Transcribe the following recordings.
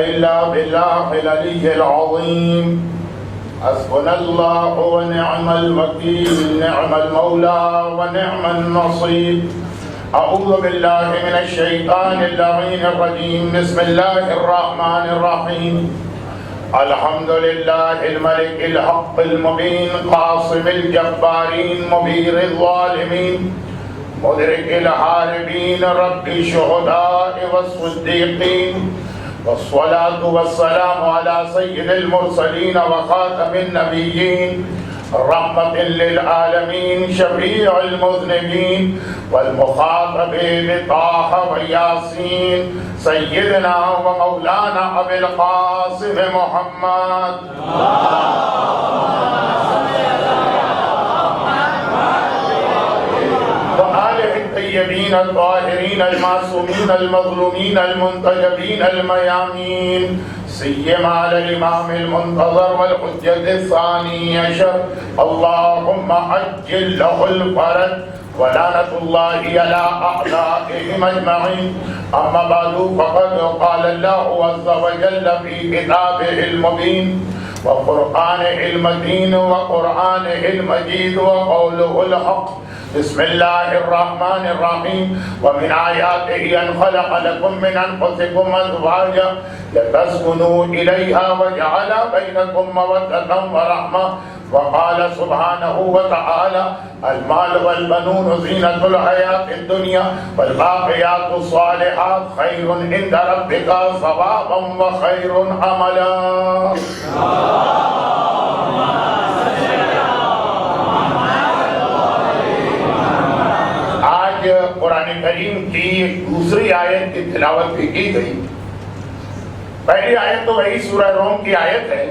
إلا بالله العلي العظيم. حسبنا الله ونعم الوكيل، نعم المولى ونعم النصير. أعوذ بالله من الشيطان اللعين الرجيم. بسم الله الرحمن الرحيم. الحمد لله الملك الحق المبين، قاصم الجبارين، مبير الظالمين، مدرك الحاربين، رب الشهداء والصديقين، والصلاة والسلام على سيد المرسلين وخاتم النبيين، رحمة للعالمين، شفيع المذنبين، والمخاطب بطه وياسين، سيدنا ومولانا أبي القاسم محمد وآله الطيبين الطاهرين المعصومين المظلومين المنتجبين الميامين، سيما على الإمام المنتظر والحجة الثاني عشر، اللهم عجل له الفرج ولعنة الله على أعدائهم أجمعين. أما بعد، فقد قال الله عز وجل في كتابه المبين وقرآنه المتين وقرآنه المجيد وقوله الحق. بسم الله الرحمن الرحيم. ومن آياته أن خلق لكم من أنفسكم أزواجا لتسكنوا إليها وجعل بينكم مودة ورحمة. وقال سبحانه وتعالى: المال والبنون زينة الحياة الدنيا والباقيات الصالحات خير عند ربك ثوابا وخير عملا. آج قرآن کریم کی دوسری آیت کی تلاوت بھی کی گئی. پہلی آیت تو وہی سورہ روم کی آیت ہے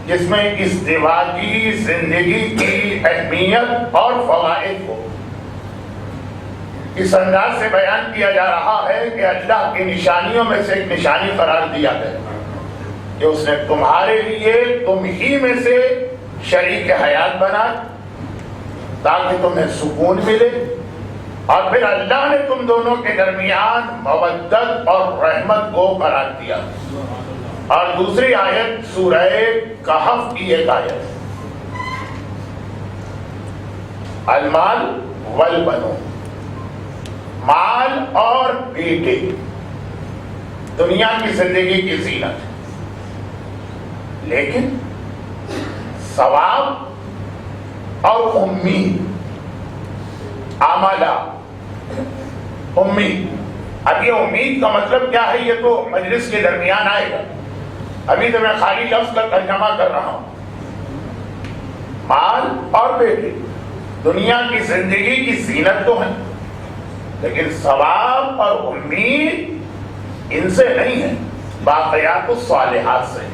جس میں ازدواجی زندگی کی اہمیت اور فوائد کو اس انداز سے بیان کیا جا رہا ہے کہ اللہ کی نشانیوں میں سے ایک نشانی قرار دیا ہے کہ اس نے تمہارے لیے تم ہی میں سے شریک حیات بنا تاکہ تمہیں سکون ملے، اور پھر اللہ نے تم دونوں کے درمیان مودت اور رحمت کو قرار دیا. اور دوسری آیت سورہ کہف کی ایک آیت، المال والبنون، مال اور بیٹے دنیا کی زندگی کی زینت، لیکن ثواب اور امید، عملہ، امید. اب یہ امید کا مطلب کیا ہے یہ تو مجلس کے درمیان آئے گا، ابھی تو میں خالی لفظ کا ترجمہ کر رہا ہوں. مال اور بیٹے دنیا کی زندگی کی زینت تو ہیں، لیکن ثواب اور امید ان سے نہیں ہے، باقیات الصالحات سے.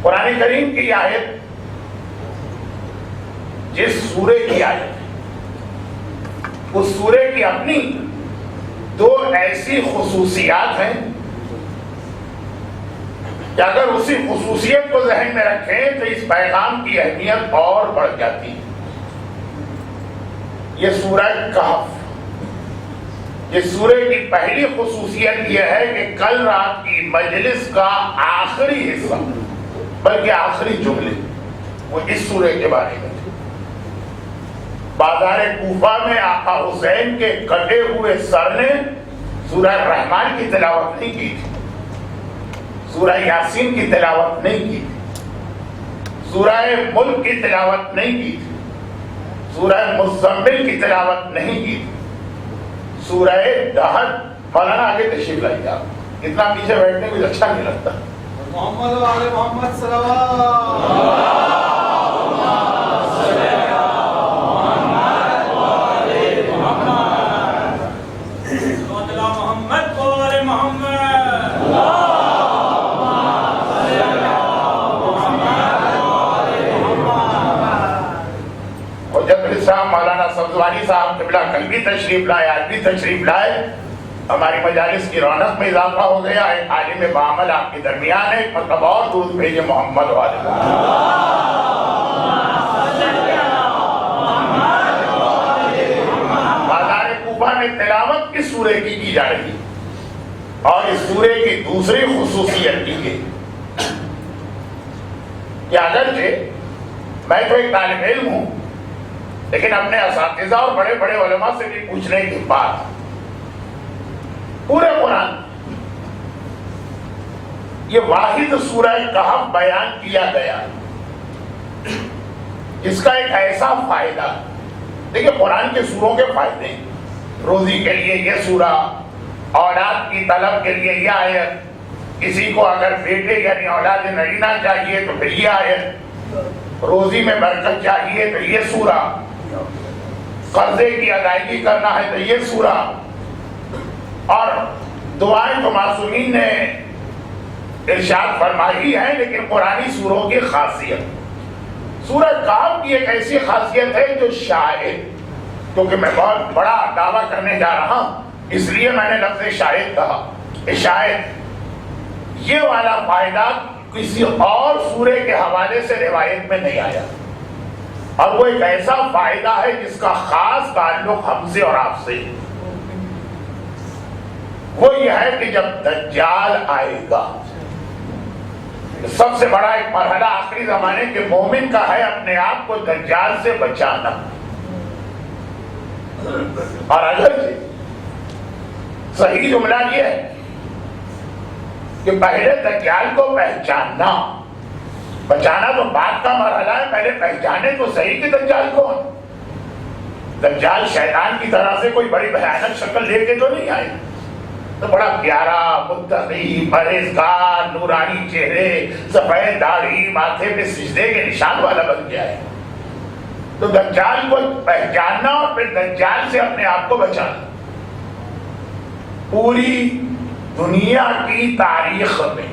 قرآن کریم کی آیت جس سورے کی آیت ہے اس سورے کی اپنی دو ایسی خصوصیات ہیں کہ اگر اسی خصوصیت کو ذہن میں رکھیں تو اس پیغام کی اہمیت اور بڑھ جاتی ہے. یہ سورہ کہف، اس سورے کی پہلی خصوصیت یہ ہے کہ کل رات کی مجلس کا آخری حصہ بلکہ آخری جملے وہ اس سورے کے بارے میں. بازار کوفہ میں آقا حسین کے کٹے ہوئے سر نے سورہ رحمان کی تلاوت نہیں کی تھی، سورہ یاسین کی تلاوت نہیں کی تھی، سورہ ملک کی تلاوت نہیں کی تھی، سورہ مزمل کی تلاوت نہیں کی تھی، سورہ دہر. مولانا آگے تشریف لائیے، آپ اتنا پیچھے بیٹھنے کچھ اچھا نہیں لگتا. محمد و آل محمد صلوات. مولانا سبزوانی صاحب قبلہ کل بھی تشریف لائے، آج بھی تشریف لائے. ہماری مجالس کی رونق میں اضافہ ہو گیا. ایک عالم بعمل آپ کے درمیان ہے، مطلب اور درود بھیجے محمد والے. بازار کوفہ میں تلاوت کس سورے کی جا رہی ہے؟ خصوصیت کی گئی کہ اگرچہ میں تو ایک طالب علم ہوں، لیکن اپنے اساتذہ اور بڑے بڑے علماء سے بھی پوچھنے کے بعد پورے قرآن یہ واحد سورہ کہف بیان کیا گیا اس کا ایک ایسا فائدہ، دیکھیں قرآن کے سوروں کے فائدے ہیں، روزی کے لیے یہ سورہ، اولاد کی طلب کے لیے یہ آیت، کسی کو اگر بیٹے یعنی اولاد نرینہ چاہیے تو پھر یہ آیت، روزی میں برکت چاہیے تو یہ سورہ، قرضے کی ادائیگی کرنا ہے تو یہ سورہ، اور دعائیں تو معصومین نے ارشاد فرمائی ہے، لیکن قرآنی سوروں کی خاصیت، سورہ کہف کی ایک ایسی خاصیت ہے جو شاید، کیونکہ میں بہت بڑا دعویٰ کرنے جا رہا ہوں اس لیے میں نے لفظ شاید کہا کہ شاید یہ والا فائدہ کسی اور سورے کے حوالے سے روایت میں نہیں آیا، اور وہ ایک ایسا فائدہ ہے جس کا خاص تعلق ہم سے اور آپ سے، وہ یہ ہے کہ جب دجال آئے گا، سب سے بڑا ایک مرحلہ آخری زمانے کے مومن کا ہے اپنے آپ کو دجال سے بچانا، اور اگر صحیح جملہ یہ ہے کہ پہلے دجال کو پہچاننا، بچانا تو بعد کا مرحلہ ہے، پہلے پہچانے تو صحیح کہ دجال کون، دجال شیطان کی طرح سے کوئی بڑی بھیانک شکل لے کے تو نہیں آئے، تو بڑا پیارا متقی پرہیزگار نورانی چہرے، سفید داڑھی، ماتھے پہ سجدے کے نشان والا بن گیا ہے، تو دجال کو پہچاننا اور پھر دجال سے اپنے آپ کو بچانا، پوری دنیا کی تاریخ میں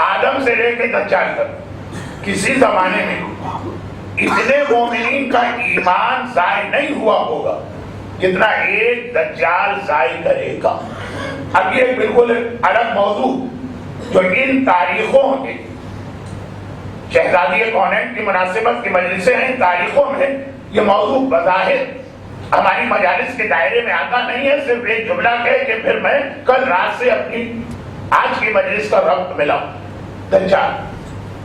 آدم سے لے کے دجال تک کسی زمانے میں اتنے مومنین کا ایمان ضائع نہیں ہوا ہوگا جتنا ایک دجال ضائع کرے گا۔ اب یہ بالکل الگ موضوع جو ان تاریخوں کے شہزادی کونین کی مناسبت کی مجلسیں ہیں، ان تاریخوں میں یہ موضوع بظاہر ہماری مجالس کے دائرے میں آتا نہیں ہے، صرف ایک جملہ کہے کہ پھر میں کل رات سے اپنی آج کی مجلس کا ربط ملا دجال،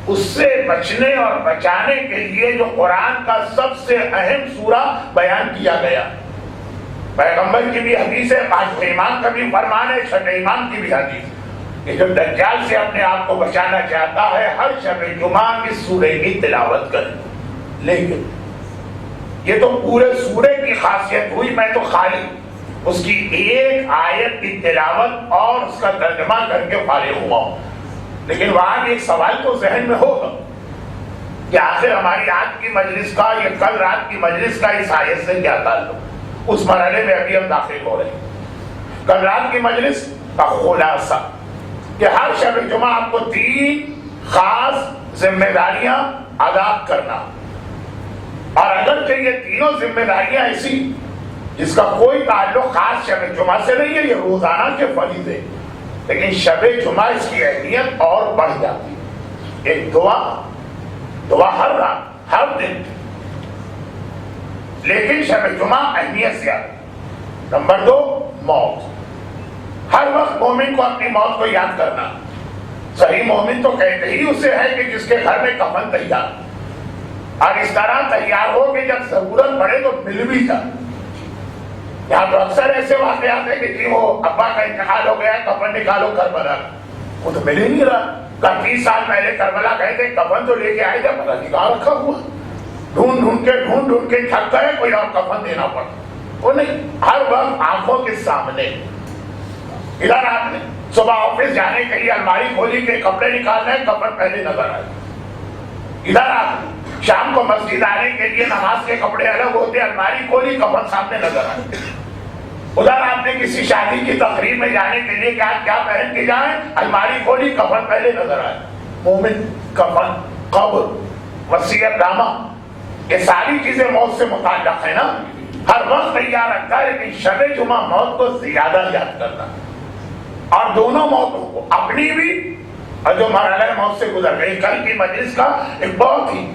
اس سے بچنے اور بچانے کے لیے جو قرآن کا سب سے اہم سورہ بیان کیا گیا، پیغمبر کی بھی حدیث ہے، پانچویں امام کا بھی فرمان ہے، چھٹے امام کی بھی حدیث کہ جو دجال سے اپنے آپ کو بچانا چاہتا ہے ہر شب جمعہ اس سورے کی تلاوت کرے، لیکن یہ تو پورے سورے کی خاصیت ہوئی، میں تو خالی اس کی ایک آیت کی تلاوت اور اس کا ترجمہ کر کے فارغ ہوا ہوں، لیکن وہاں بھی ایک سوال تو ذہن میں ہوگا کہ آخر ہماری آج کی مجلس کا یا کل رات کی مجلس کا اس آیت سے کیا تعلق، اس مرحلے میں ابھی ہم داخل ہو رہے ہیں۔ کل رات کی مجلس کا خلاصہ کہ ہر شب جمعہ آپ کو 3 خاص ذمہ داریاں ادا کرنا، اور اگرچہ یہ تینوں ذمہ داریاں ایسی جس کا کوئی تعلق خاص شب جمعہ سے نہیں ہے، یہ روزانہ کے فریضے، لیکن شب جمعہ اس کی اہمیت اور بڑھ جاتی ہے۔ ایک دعا ہر رات ہر دن، لیکن شب جمعہ اہمیت زیادہ۔ نمبر 2 موت، ہر وقت مومن کو اپنی موت کو یاد کرنا، صحیح مومن تو کہتے ہی اسے ہے کہ جس کے گھر میں کفن تیار، اور اس طرح تیار ہو کہ جب ضرورت پڑے تو مل بھی جائے۔ یہاں تو اکثر ایسے واقعات ہیں کہ جی وہ ابا کا انتقال ہو گیا، کفن نکالو کربلا، وہ تو مل ہی نہیں رہا، 30 سال پہلے کربلا گئے تھے، کفن تو لے کے آئے تھے، پتہ نہیں کہاں رکھا ہوا، ڈھونڈ کے تھک گئے، کوئی اور کفن دینا پڑا، وہ نہیں، ہر وقت آنکھوں کے سامنے۔ ادھر آپ نے صبح آفس جانے کے لیے الماری کھولی کے کپڑے نکالنا ہے، کفن پہلے نظر آئے، ادھر آپ شام کو مسجد آنے کے لیے نماز کے کپڑے الگ ہوتے، الماری کھولی کفن سامنے نظر آئے، ادھر آپ نے کسی شادی کی تقریب میں جانے کے لیے کیا پہن کے جائیں، الماری کھولی کفن پہلے نظر آئے۔ مومن کفن، قبر، وصیت نامہ، یہ ساری چیزیں موت سے متعلق ہے نا، ہر وقت تیار رکھتا ہے، لیکن شب جمعہ موت کو زیادہ یاد کرنا، اور دونوں موتوں کو، اپنی بھی اور جو مرحلہ موت سے گزر گئی۔ کل کی مجلس کا ایک بہت ہی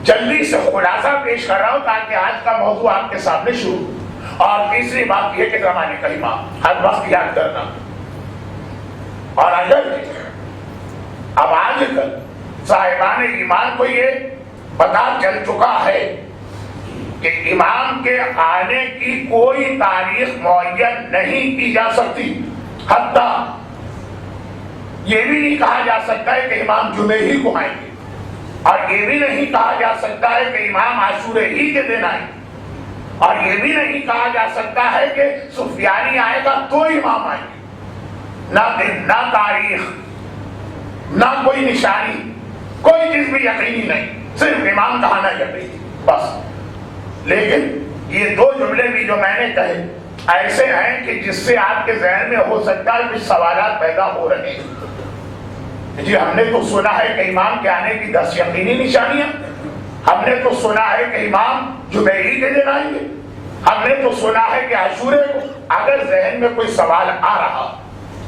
جلدی سے خلاصہ پیش کر رہا ہوں تاکہ آج کا موضوع آپ کے سامنے شروع، اور تیسری بات یہ کہ زمانے کا امام ہر وقت یاد کرنا، اور اگر اب آج کل صاحبان ایمان کو یہ پتا چل چکا ہے کہ امام کے آنے کی کوئی تاریخ معین نہیں کی جا سکتی، حتیٰ یہ بھی نہیں کہا جا سکتا ہے کہ امام جمعے ہی کو آئیں گے، اور یہ بھی نہیں کہا جا سکتا ہے کہ امام عاشورے ہی کے دن آئیں گے، اور یہ بھی نہیں کہا جا سکتا ہے کہ سفیانی آئے گا تو امام آئیں گے۔ نہ دن، نہ تاریخ، نہ کوئی نشانی، کوئی چیز بھی یقینی نہیں، صرف امام کہانا یقینی بس۔ لیکن یہ دو جملے بھی جو میں نے کہے ایسے ہیں کہ جس سے آپ کے ذہن میں ہو سکتا ہے کچھ سوالات پیدا ہو رہے ہیں۔ جی ہم نے تو سنا ہے کہ امام کے آنے کی 10 یقینی نشانیاں، ہم نے تو سنا ہے کہ امام جمعے کے دن آئیں گے، ہم نے تو سنا ہے کہ عاشورے کو۔ اگر ذہن میں کوئی سوال آ رہا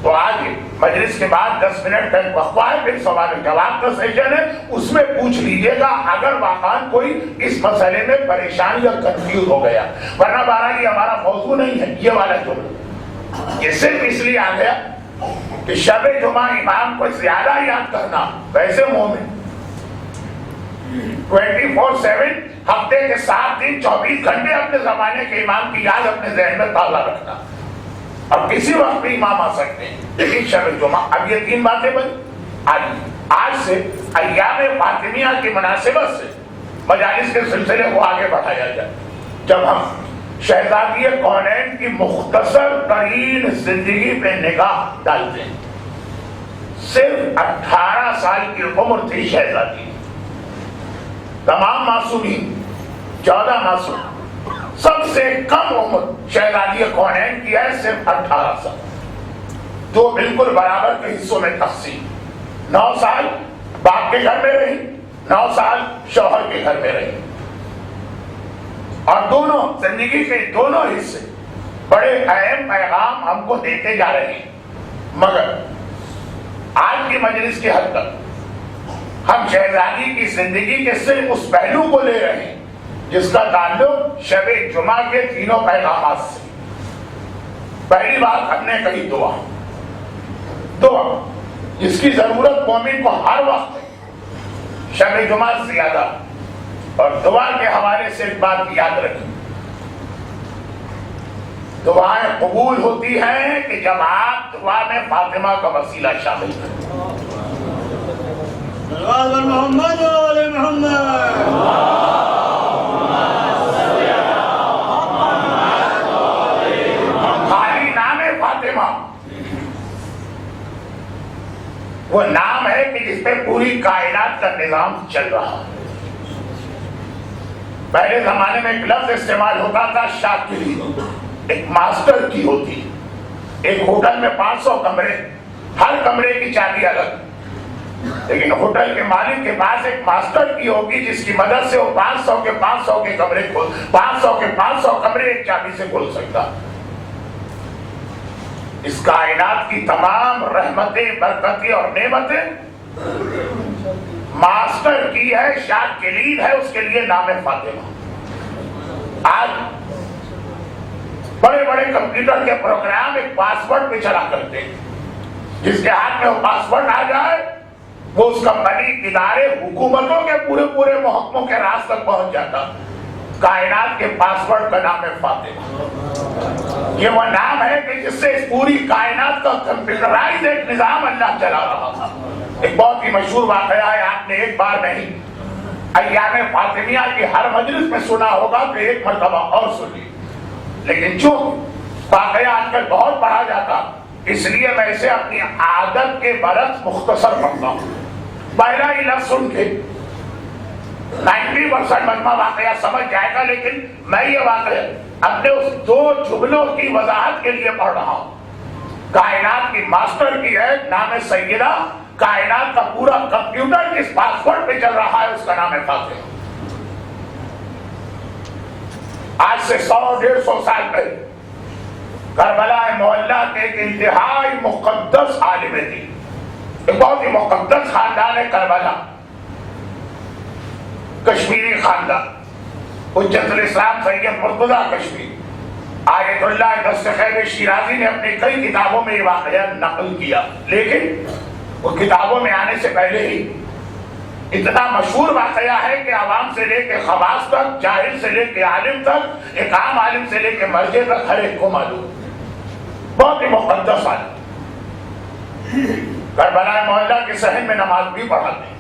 تو آج مجلس کے بعد 10 منٹ تک وقفہ ہے، پھر سوال و جواب کا سیشن ہے، اس میں پوچھ لیجئے گا اگر واقعا کوئی اس مسئلے میں پریشان یا کنفیوز ہو گیا، ورنہ بہرحال یہ ہمارا موضوع نہیں ہے یہ والا جملہ۔ یہ صرف اس لیے آ گیا کہ شب جمعہ امام کو زیادہ یاد کرنا، ویسے مومن 24/7 ہفتے کے 7 دن 24 گھنٹے اپنے زمانے کے امام کی یاد اپنے ذہن میں تازہ رکھنا، اب کسی وقت بھی امام آ سکتے ہیں، لیکن شب جمعہ۔ اب یہ 3 باتیں بنی۔ آج سے ایام فاطمیہ کی مناسبت سے مجالس کے سلسلے کو آگے بڑھایا جائے، جب ہم شہزادی کونین کی مختصر ترین زندگی پہ نگاہ ڈالتے ہیں۔ صرف 18 سال کی عمر تھی شہزادی، تمام معصومین 14 معصوم، سب سے کم عمر شہزادی کونین کی ہے صرف 18 سال، جو بالکل برابر کے حصوں میں تقسیم۔ 9 سال باپ کے گھر میں رہی، 9 سال شوہر کے گھر میں رہی، اور دونوں زندگی کے دونوں حصے بڑے اہم پیغام ہم کو دیتے جا رہے ہیں۔ مگر آج کی مجلس کی حد تک ہم شہزادی کی زندگی کے صرف اس پہلو کو لے رہے ہیں جس کا تعلق شب جمعہ کے تینوں پیغامات سے۔ پہلی بات ہم نے کہی دعا، دعا جس کی ضرورت مومن کو ہر وقت ہے، شب جمعہ زیادہ۔ اور دعا کے حوالے سے ایک بات یاد رکھیں، دعائیں قبول ہوتی ہیں کہ جب آپ دعا میں فاطمہ کا وسیلہ شامل کریں۔ محمد وعلى محمد۔ خالی نام فاطمہ وہ نام ہے کہ جس پہ پوری کائنات کا نظام چل رہا ہے۔ پہلے زمانے میں ایک لفظ استعمال ہوتا تھا شاکری، ایک ماسٹر کی ہوتی، ایک ہوٹل میں 500 کمرے، ہر کمرے کی چابی الگ، لیکن ہوٹل کے مالک کے پاس ایک ماسٹر کی ہوگی جس کی مدد سے وہ 500 کے 500 کے کمرے کھول، 500 کے 500 کمرے ایک چابی سے کھول سکتا۔ اس کائنات کی تمام رحمتیں، برکتیں اور نعمتیں ماسٹر کی ہے، شاہ کلید ہے، اس کے لیے نام ہے فاطمہ۔ آج بڑے بڑے کمپیوٹر کے پروگرام ایک پاسورڈ پہ چلا کرتے ہیں، جس کے ہاتھ میں وہ پاسورڈ آ جائے وہ اس کمپنی، ادارے، حکومتوں کے پورے محکموں کے راز تک پہنچ جاتا۔ کائنات کے پاسورڈ کا نام ہے فاطمہ۔ یہ وہ نام ہے کہ جس سے اس پوری کائنات کا کمپیوٹرائز ایک نظام اللہ چلا رہا تھا۔ ایک بہت ہی مشہور واقعہ ہے، آپ نے ایک بار نہیں ایام فاطمیہ کی ہر مجلس میں سنا ہوگا تو ایک مرتبہ اور سنی، لیکن چونکہ واقعہ آج کل بہت پڑھا جاتا اس لیے میں اسے اپنی عادت کے برعکس مختصر پڑھتا ہوں۔ پہلا ہی لفظ سن کے 90% مجمع واقعہ سمجھ جائے گا، لیکن میں یہ واقعہ اپنے اس 2 جملوں کی وضاحت کے لیے پڑھ رہا ہوں۔ کائنات کی ماسٹر کی ہے، نام ہے سیدہ، کائنات کا پورا کمپیوٹر جس پاسورڈ پہ چل رہا ہے اس کا نام ہے فاطمہ۔ آج سے 100-150 سال پہلے کربلا معلیٰ کے ایک انتہائی مقدس عالم تھی، ایک بہت ہی مقدس خاندان ہے کربلا، کشمیری خاندان، حجت الاسلام سید مرتضیٰ کشمیری۔ آیت اللہ دستخیر شیرازی نے اپنی کئی کتابوں میں یہ واقعہ نقل کیا، لیکن وہ کتابوں میں آنے سے پہلے ہی اتنا مشہور واقعہ ہے کہ عوام سے لے کے خواص تک، جاہل سے لے کے عالم تک، ایک عام عالم سے لے کے مرجع تک ہر ایک کو معلوم، بہت ہی مقدس عالم۔ کربلا معاہدہ کے صحن میں نماز بھی پڑھاتے ہیں۔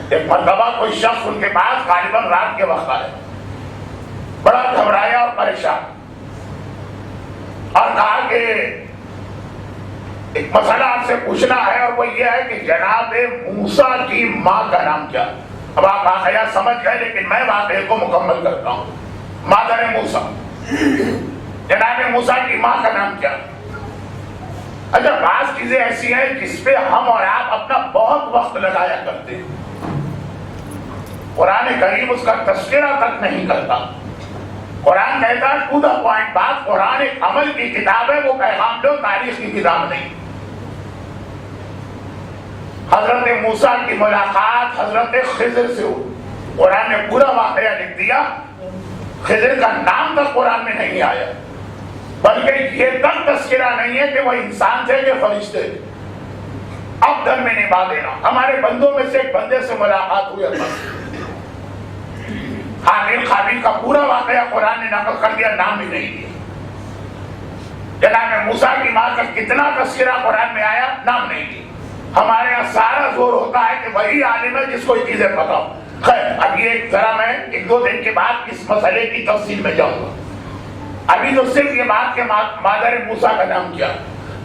ایک مرتبہ کوئی شخص ان کے پاس غالباً رات کے وقت آئے، بڑا گھبرایا اور پریشان، اور کہا کہ ایک مسئلہ آپ سے پوچھنا ہے، اور وہ یہ ہے کہ جناب موسیٰ کی ماں کا نام کیا؟ اب آپ واقعہ سمجھ گئے، لیکن میں واقعے کو مکمل کرتا ہوں۔ مادر موسیٰ، جناب موسیٰ کی ماں کا نام کیا؟ اچھا، بعض چیزیں ایسی ہیں جس پہ ہم اور آپ اپنا بہت وقت لگایا کرتے ہیں، قرآن کریم اس کا تذکرہ تک نہیں کرتا۔ قرآن کہتا ہے ٹو دا پوائنٹ بات، قرآن ایک عمل کی کتاب ہے، وہ پیغام دو، تاریخ کی کتاب نہیں۔ حضرت موسیٰ کی ملاقات حضرت خضر سے ہوئی، قرآن نے پورا واقعہ لکھ دیا، خضر کا نام تک قرآن میں نہیں آیا، بلکہ یہ تک تذکرہ نہیں ہے کہ وہ انسان تھے کہ فرشتے تھے۔ اب در میں نبھا دینا، ہمارے بندوں میں سے ایک بندے سے ملاقات ہوئی اللہ، حابیل قابیل کا پورا واقعہ قرآن نے نقل کر دیا، نام بھی نہیں دیا۔ جناب موسیٰ کی ماں کا کتنا تذکرہ قرآن میں آیا، نام نہیں دیا۔ ہمارے یہاں سارا زور ہوتا ہے کہ وہی عالم ہے جس کو یہ چیزیں پتا ہو۔ خیر، اب یہ ذرا میں ایک دو دن کے بعد اس مسئلے کی تفصیل میں جاؤں گا، ابھی تو صرف یہ بات کہ مادر موسیٰ کا نام کیا۔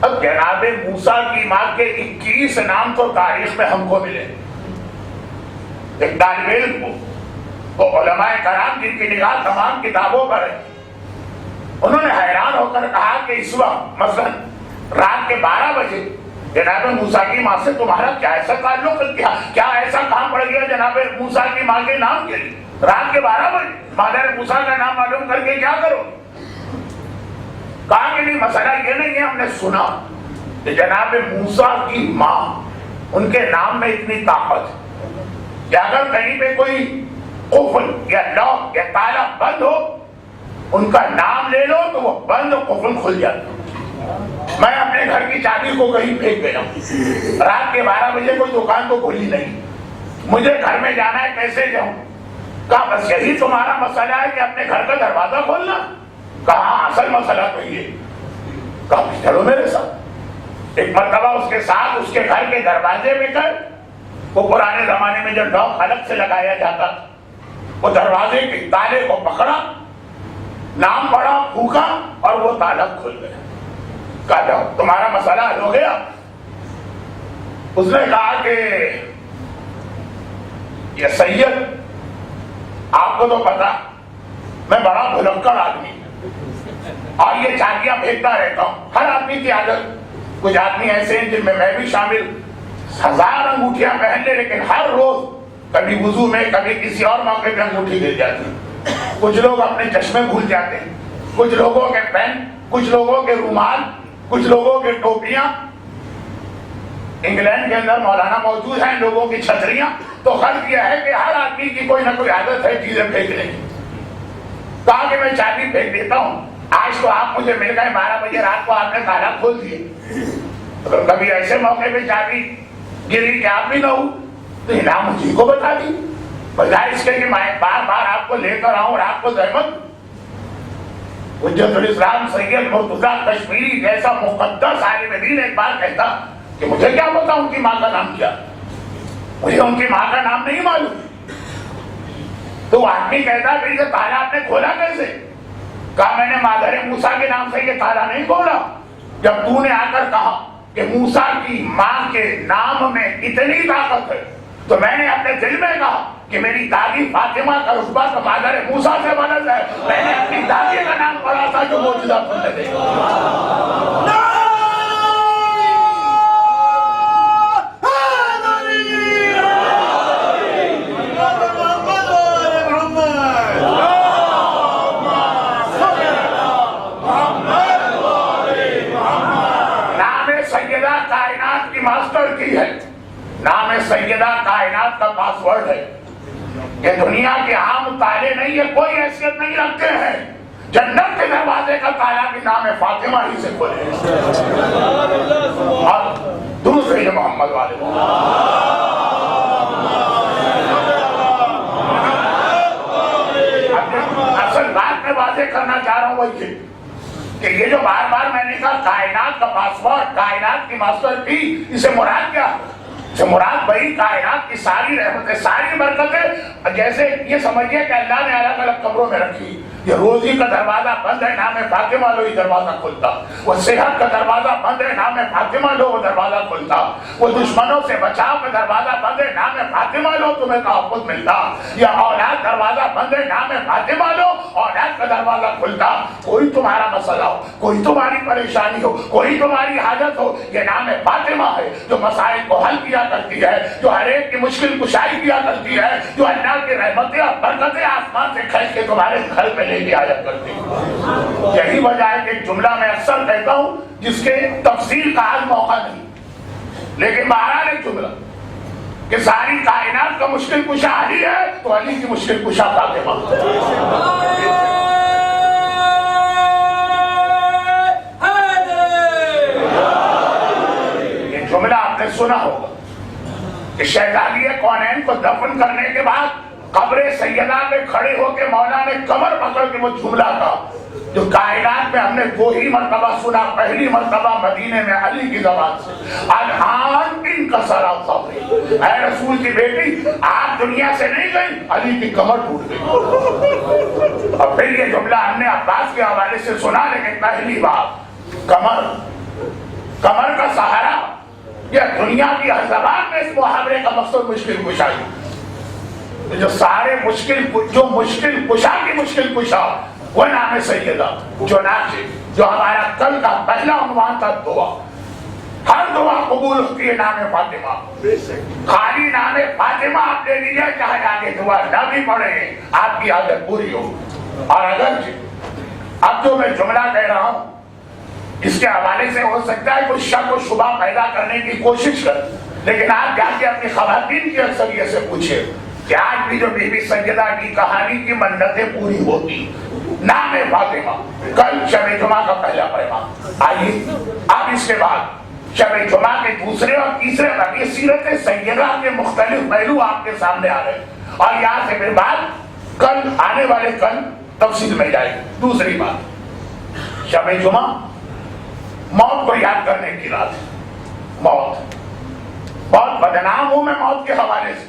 اب جناب موسیٰ کی ماں کے 21 نام تو تاریخ میں ہم کو ملے۔ ایک طالب علم کو علماء کرام جن کی نگاہ تمام کتابوں پر ہے، انہوں نے حیران ہو کر کہا کہ اس وقت مثلا رات کے 12 بجے جناب موسیٰ کی ماں سے تمہارا کیا ایسا تعلق، کیا ایسا کام پڑ گیا جناب موسیٰ کی ماں کے نام کے لیے؟ رات کے 12 بجے مادر موسیٰ کا نام معلوم کر کے کیا کرو؟ کہا کہ نہیں، مسئلہ یہ نہیں ہے، ہم نے سنا کہ جناب موسیٰ کی ماں، ان کے نام میں اتنی طاقت ہے کہ اگر کہیں پہ کوئی قفل یا لاک یا تالا بند ہو، ان کا نام لے لو تو وہ بند قفل کھل جاتا۔ میں اپنے گھر کی چابی کو کہیں پھینک گیا ہوں، رات کے 12 بجے کوئی دکان تو کھلی نہیں، مجھے گھر میں جانا ہے، کیسے جاؤں؟ کہا بس یہی تمہارا مسئلہ ہے کہ اپنے گھر کا دروازہ کھولنا؟ کہا اصل مسئلہ تو یہ۔ کہا چلو میرے ساتھ۔ ایک مرتبہ اس کے ساتھ اس کے گھر کے دروازے میں کر، وہ پرانے زمانے میں جو لاک الگ سے لگایا جاتا تھا، وہ دروازے کے تالے کو پکڑا، نام پڑھا، پھونکا، اور وہ تالا کھل گیا۔ کہا جاؤ تمہارا مسئلہ حل ہو گیا۔ اس نے کہا کہ یہ سید، آپ کو تو پتا میں بڑا بھلکڑ آدمی اور یہ چابیاں پھینکتا رہتا ہوں، ہر آدمی کی عادت، کچھ آدمی ایسے ہیں جن میں بھی شامل، 1000 انگوٹھیاں پہن لے لیکن ہر روز کبھی وضو میں کبھی کسی اور موقع پہ انگوٹھی گر جاتی ہے۔ کچھ لوگ اپنے چشمے بھول جاتے ہیں، کچھ لوگوں کے پین، کچھ لوگوں کے رومال، کچھ لوگوں کے ٹوپیاں۔ انگلینڈ کے اندر مولانا موجود ہیں، لوگوں کی چھتریاں۔ تو غرض یہ ہے کہ ہر آدمی کی کوئی نہ کوئی عادت ہے چیزیں پھینکنے کی۔ کہا کہ میں چابی پھینک دیتا ہوں، آج تو آپ مجھے مل گئے، 12 بجے رات کو آپ نے تالا کھول دیے، اگر کبھی ایسے موقع پہ چابی گری کہ آپ بھی نہ ہو تو انعام مجھے کو بتا دی، بجائے اس کے کہ میں بار بار آپ کو لے کر آؤں اور آپ کو زحمت۔ حجت الاسلام سید مرتضیٰ کشمیری جیسا مقدس عالم دین ایک بار کہتا کہ مجھے کیا پتا ان کی ماں کا نام کیا، مجھے ان کی ماں کا نام نہیں معلوم۔ تو آدمی کہتا پھر یہ تالا آپ نے کھولا کیسے؟ کہا میں نے مادر موسیٰ کے نام سے یہ تالا نہیں کھولا، جب تو نے آ کر کہا کہ موسیٰ کی ماں کے نام میں اتنی طاقت ہے تو میں نے اپنے دل میں کہا کہ میری دادی فاطمہ کا رتبہ تو مادر موسیٰ سے بلند ہے، میں نے اپنی دادی کا نام پڑھا تھا جو معجزہ کرنے دے گا۔ ماسٹر کی ہے، نام سیدہ کائنات کا پاس ورڈ ہے۔ یہ دنیا کے عام تالے نہیں، یہ کوئی حیثیت نہیں رکھتے ہیں۔ جنت کے دروازے کا تالا بھی نام فاطمہ ہی سے کھولے اور دوسرے محمد والے اصل بات میں واضح کرنا چاہ رہا ہوں وہی کہ یہ جو بار بار میں نے کہا کائنات کا پاسورڈ، کائنات کی ماسٹر کی، اسے مراد کیا؟ اسے مراد وہی کائنات کی ساری رحمتیں، ساری برکتیں، جیسے یہ سمجھیے کہ اللہ نے الگ الگ کمروں میں رکھی. یہ روزی کا دروازہ بند ہے، نام فاطمہ لو یہ دروازہ کھلتا. وہ صحت کا دروازہ بند ہے، نام فاطمہ لو وہ دروازہ کھلتا. وہ دشمنوں سے بچاؤ کا دروازہ بند ہے، نام فاطمہ لو تمہیں تحفظ ملتا. یہ اولاد دروازہ بند ہے، نام فاطمہ لو اولاد کا دروازہ کھلتا. کوئی تمہارا مسئلہ ہو، کوئی تمہاری پریشانی ہو، کوئی تمہاری حاجت ہو، یہ نام فاطمہ ہے جو مسائل کو حل کیا کرتی ہے، جو ہر ایک کی مشکل کشائی کیا کرتی ہے، جو اللہ کی رحمتیں اور برکتیں آسمان سے کھینچ کے تمہارے گھر میں لے کے آیا کرتی ہے. یہی وجہ ہے کہ جملہ میں اکثر کہتا ہوں جس کے تفصیل کا آج موقع نہیں، لیکن بہرحال ایک جملہ کہ ساری کائنات کا مشکل کشا علی ہے تو علی کی مشکل کشا فاطمہ. یہ جملہ آپ نے سنا ہوگا کہ شہزادی کونین کو دفن کرنے کے بعد قبر سیدہ پہ کھڑے ہو کے مولا نے کمر پکڑ کے وہ جملہ کہا جو کائنات میں ہم نے دو ہی مرتبہ سنا. پہلی مرتبہ مدینے میں علی کی زبان سے، الان ان کا سرا صبری، اے رسول کی بیٹی آپ دنیا سے نہیں گئی، علی کی کمر ٹوٹ گئی. اور پھر یہ جملہ ہم نے عباس کے حوالے سے سنا، لیکن پہلی بات کمر کا سہارا. یہ دنیا کی ہر زبان میں اس محاورے کا مقصد مشکل کشائی. جو سارے جو مشکل کشا کی مشکل کشا وہ نام سیدہ. جو ناچے جو ہمارا کل کا پہلا عنوان تھا دعا، ہر دعا قبول ہوتی ہے نام فاطمہ. خالی نام فاطمہ آپ لے لیجیے، چاہے آگے دعا نہ بھی پڑھے آپ کی عادت پوری ہو. اور اگر اب جو میں جملہ کہہ رہا ہوں اس کے حوالے سے ہو سکتا ہے کوئی شک و شبہ پیدا کرنے کی کوشش کر، لیکن آپ جا کے اپنی خواتین کی اکثریت سے پوچھے کہ آج بھی جو بی بی سیدہ کی کہانی کی منتیں پوری ہوتی، نام فاطمہ. کل شب جمعہ کا پہلا پیغام. آئیے اب اس کے بعد شب جمعہ کے دوسرے اور تیسرے باقی سیرت سیدہ کے مختلف پہلو آپ کے سامنے آ رہے ہیں، اور یہاں سے پھر بات کل آنے والے کل تفصیل میں جائے. دوسری بات، شب جمعہ موت کو یاد کرنے کی رات ہے. موت بہت بدنام ہوں میں موت کے حوالے سے،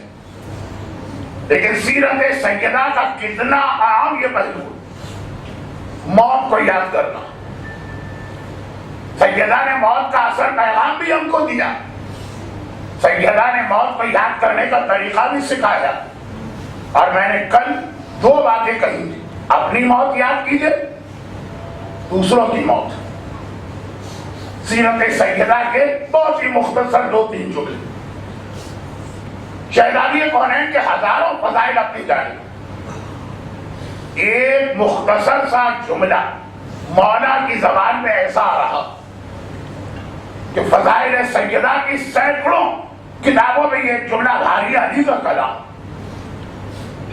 لیکن سیرت سیدہ کا کتنا عام یہ پہلو، موت کو یاد کرنا. سیدہ نے موت کا اثر پیغام بھی ہم کو دیا، سیدہ نے موت کو یاد کرنے کا طریقہ بھی سکھایا. اور میں نے کل دو باتیں کہی تھی، اپنی موت یاد کیجیے، دوسروں کی موت. سیرت سیدہ کے بہت ہی مختصر دو تین جملے. شہزادی کونین کے ہزاروں فضائل اپنی جانب، ایک مختصر سا جملہ مولا کی زبان میں ایسا رہا کہ فضائل سیدہ کی سینکڑوں کتابوں میں یہ جملہ بھاری علی کا کلام،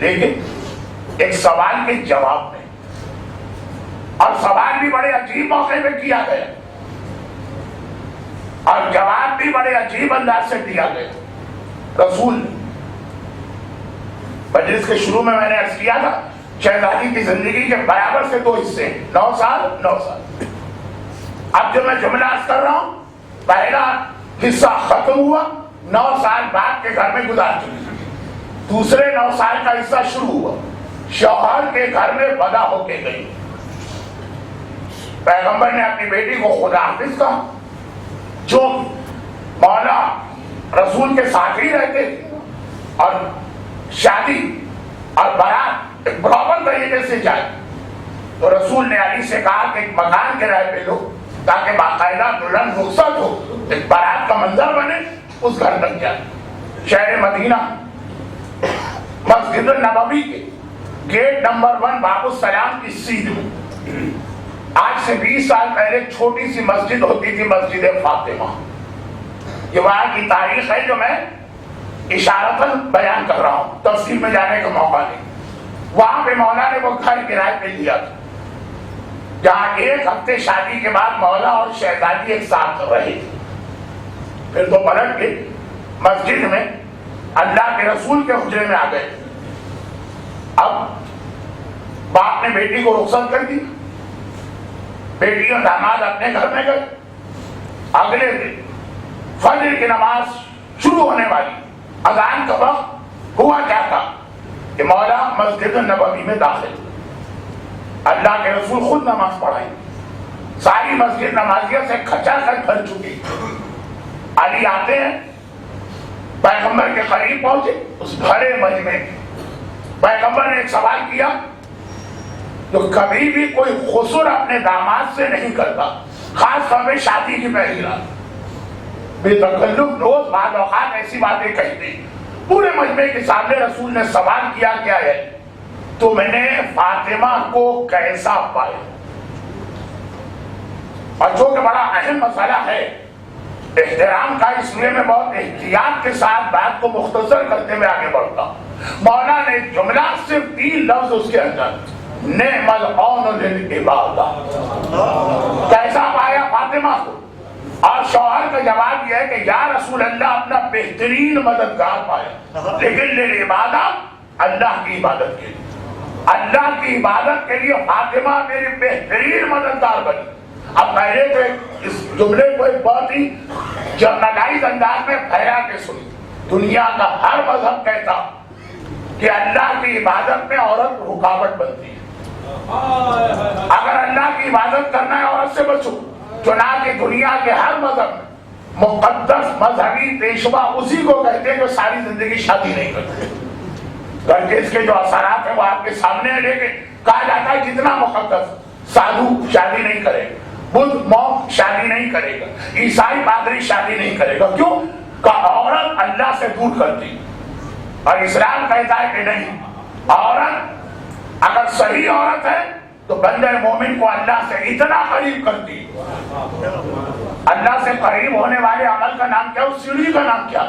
لیکن ایک سوال کے جواب میں، اور سوال بھی بڑے عجیب موقع پہ کیا گیا اور جواب بھی بڑے عجیب انداز سے دیا گیا. رسول مجلس کے شروع میں نے عرض کیا تھا شہزادی کی زندگی کے برابر سے دو حصے، 9 سال 9 سال. اب جو میں جملہ عرض کر رہا ہوں، پہلا حصہ ختم ہوا، 9 سال بعد کے گھر میں گزار چکی. دوسرے 9 سال کا حصہ شروع ہوا، شوہر کے گھر میں ودا ہو کے گئی. پیغمبر نے اپنی بیٹی کو خدا حافظ کہا، جو مولا رسول کے ساتھ ہی رہتے تھے، اور شادی اور بارات ایک برابر طریقے سے جائے. تو رسول نے علی سے کہا کہ ایک مکان کرائے پہ لو تاکہ باقاعدہ دلہن رخصت ہو، ایک بارات کا منظر بنے، اس گھر تک جائے. شہر مدینہ مسجد النبوی کے گیٹ نمبر 1 باب السلام کی سیدھ میں آج سے 20 سال پہلے چھوٹی سی مسجد ہوتی تھی، مسجد فاطمہ. یہ وہاں کی تاریخ ہے جو میں اشارتاً بیان کر رہا ہوں، تفصیل میں جانے کا موقع نہیں. وہاں پہ مولا نے وہ گھر کرائے پہ لیا تھا. جہاں ایک ہفتے شادی کے بعد مولا اور شہزادی ایک ساتھ رہے، پھر تو پلٹ کے مسجد میں اللہ کے رسول کے حجرے میں آ گئے۔ اب باپ نے بیٹی کو رخصت کر دی، بیٹی اور داماد اپنے گھر میں گئے۔ اگلے دن فجر کی نماز شروع ہونے والی، اذان کا وقت ہوا کیا تھا کہ مولا مسجد نبوی میں داخل، اللہ کے رسول خود نماز پڑھائیں، ساری مسجد نمازیوں سے کھچا کر بھر چکی۔ علی آتے ہیں، پیغمبر کے قریب پہنچے، اس بھرے مجمع میں پیغمبر نے ایک سوال کیا جو کبھی بھی کوئی خسر اپنے داماد سے نہیں کرتا، خاص طور پہ شادی کی پہلی رات بے تکلف روز بعض اوقات ایسی باتیں کہتے۔ پورے مجمع کے سامنے رسول نے سوال کیا، کیا ہے تم نے فاطمہ کو کیسا پایا؟ اور جو کہ بڑا اہم مسئلہ ہے، احترام کا، اس لیے میں بہت احتیاط کے ساتھ بات کو مختصر کرتے ہوئے آگے بڑھتا ہوں۔ مولا نے جملہ صرف 3 لفظ اس کے اندر، نعم العون للعبادہ، کیسا پایا فاطمہ کو؟ اور شوہر کا جواب یہ ہے کہ یا رسول اللہ اپنا بہترین مددگار پایا، لیکن للعبادہ، اللہ کی عبادت کے لیے، اللہ کی عبادت کے لیے فاطمہ میری بہترین مددگار بنی۔ اب پہلے تو اس جملے کو ایک بہت ہی جنرلائز انداز میں پھیلا کے سنی۔ دنیا کا ہر مذہب کہتا کہ اللہ کی عبادت میں عورت رکاوٹ بنتی ہے، اگر اللہ کی عبادت کرنا ہے عورت سے بچو۔ چنانچہ دنیا کے ہر مذہب میں مقدس مذہبی پیشوا اسی کو کہتے ہیں جو ساری زندگی شادی نہیں کرتے، بلکہ اس کے جو اثرات ہیں وہ آپ کے سامنے ہیں۔ لیکن کہا جاتا ہے جتنا مقدس، سادھو شادی نہیں کرے گا، بدھ مونک شادی نہیں کرے گا، عیسائی پادری شادی نہیں کرے گا، کیوں کہ عورت اللہ سے دور کرتی۔ اور اسلام کہتا ہے کہ نہیں، عورت اگر صحیح عورت ہے تو بندہ مومن کو اللہ سے اتنا قریب کرتی۔ اللہ سے قریب ہونے والے عمل کا نام کیا؟ اس سیڑھی کا نام کیا؟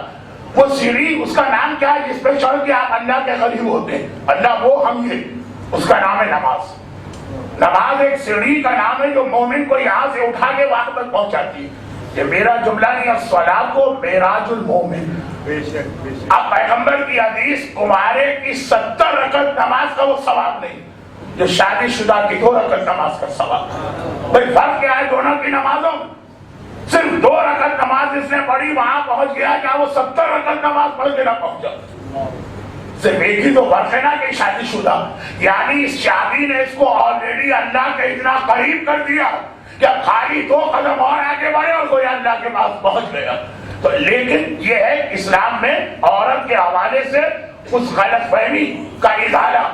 وہ سیڑھی اس کا نام کیا ہے جس پہ چڑھ کے آپ اللہ کے قریب ہوتے ہیں؟ اللہ وہ ہم یہ، اس کا نام ہے نماز۔ نماز ایک سیڑھی کا نام ہے جو مومن کو یہاں سے اٹھا کے وہاں تک پہنچاتی ہے۔ یہ میرا جملہ نہیں، الصلاۃ کو معراج المومن۔ اب پیغمبر کی حدیث، تمہارے کی 70 رکعت نماز کا وہ ثواب نہیں جو شادی شدہ کی 2 رکعت نماز کا ثواب۔ بھئی فرق کیا ہے دونوں کی نمازوں؟ صرف 2 رکعت نماز جس نے پڑھی وہاں پہنچ گیا، کیا وہ 70 رکعت نماز پڑھ کے نہ پہنچا؟ صرف ایک ہی تو فرق ہے نا کہ شادی شدہ، یعنی اس شادی نے اس کو آلریڈی اللہ کے اتنا قریب کر دیا کہ اب خالی 2 قدم اور آگے بڑھے اور کوئی اللہ کے پاس پہنچ گیا۔ تو لیکن یہ ہے اسلام میں عورت کے حوالے سے اس غلط فہمی کا ازالہ۔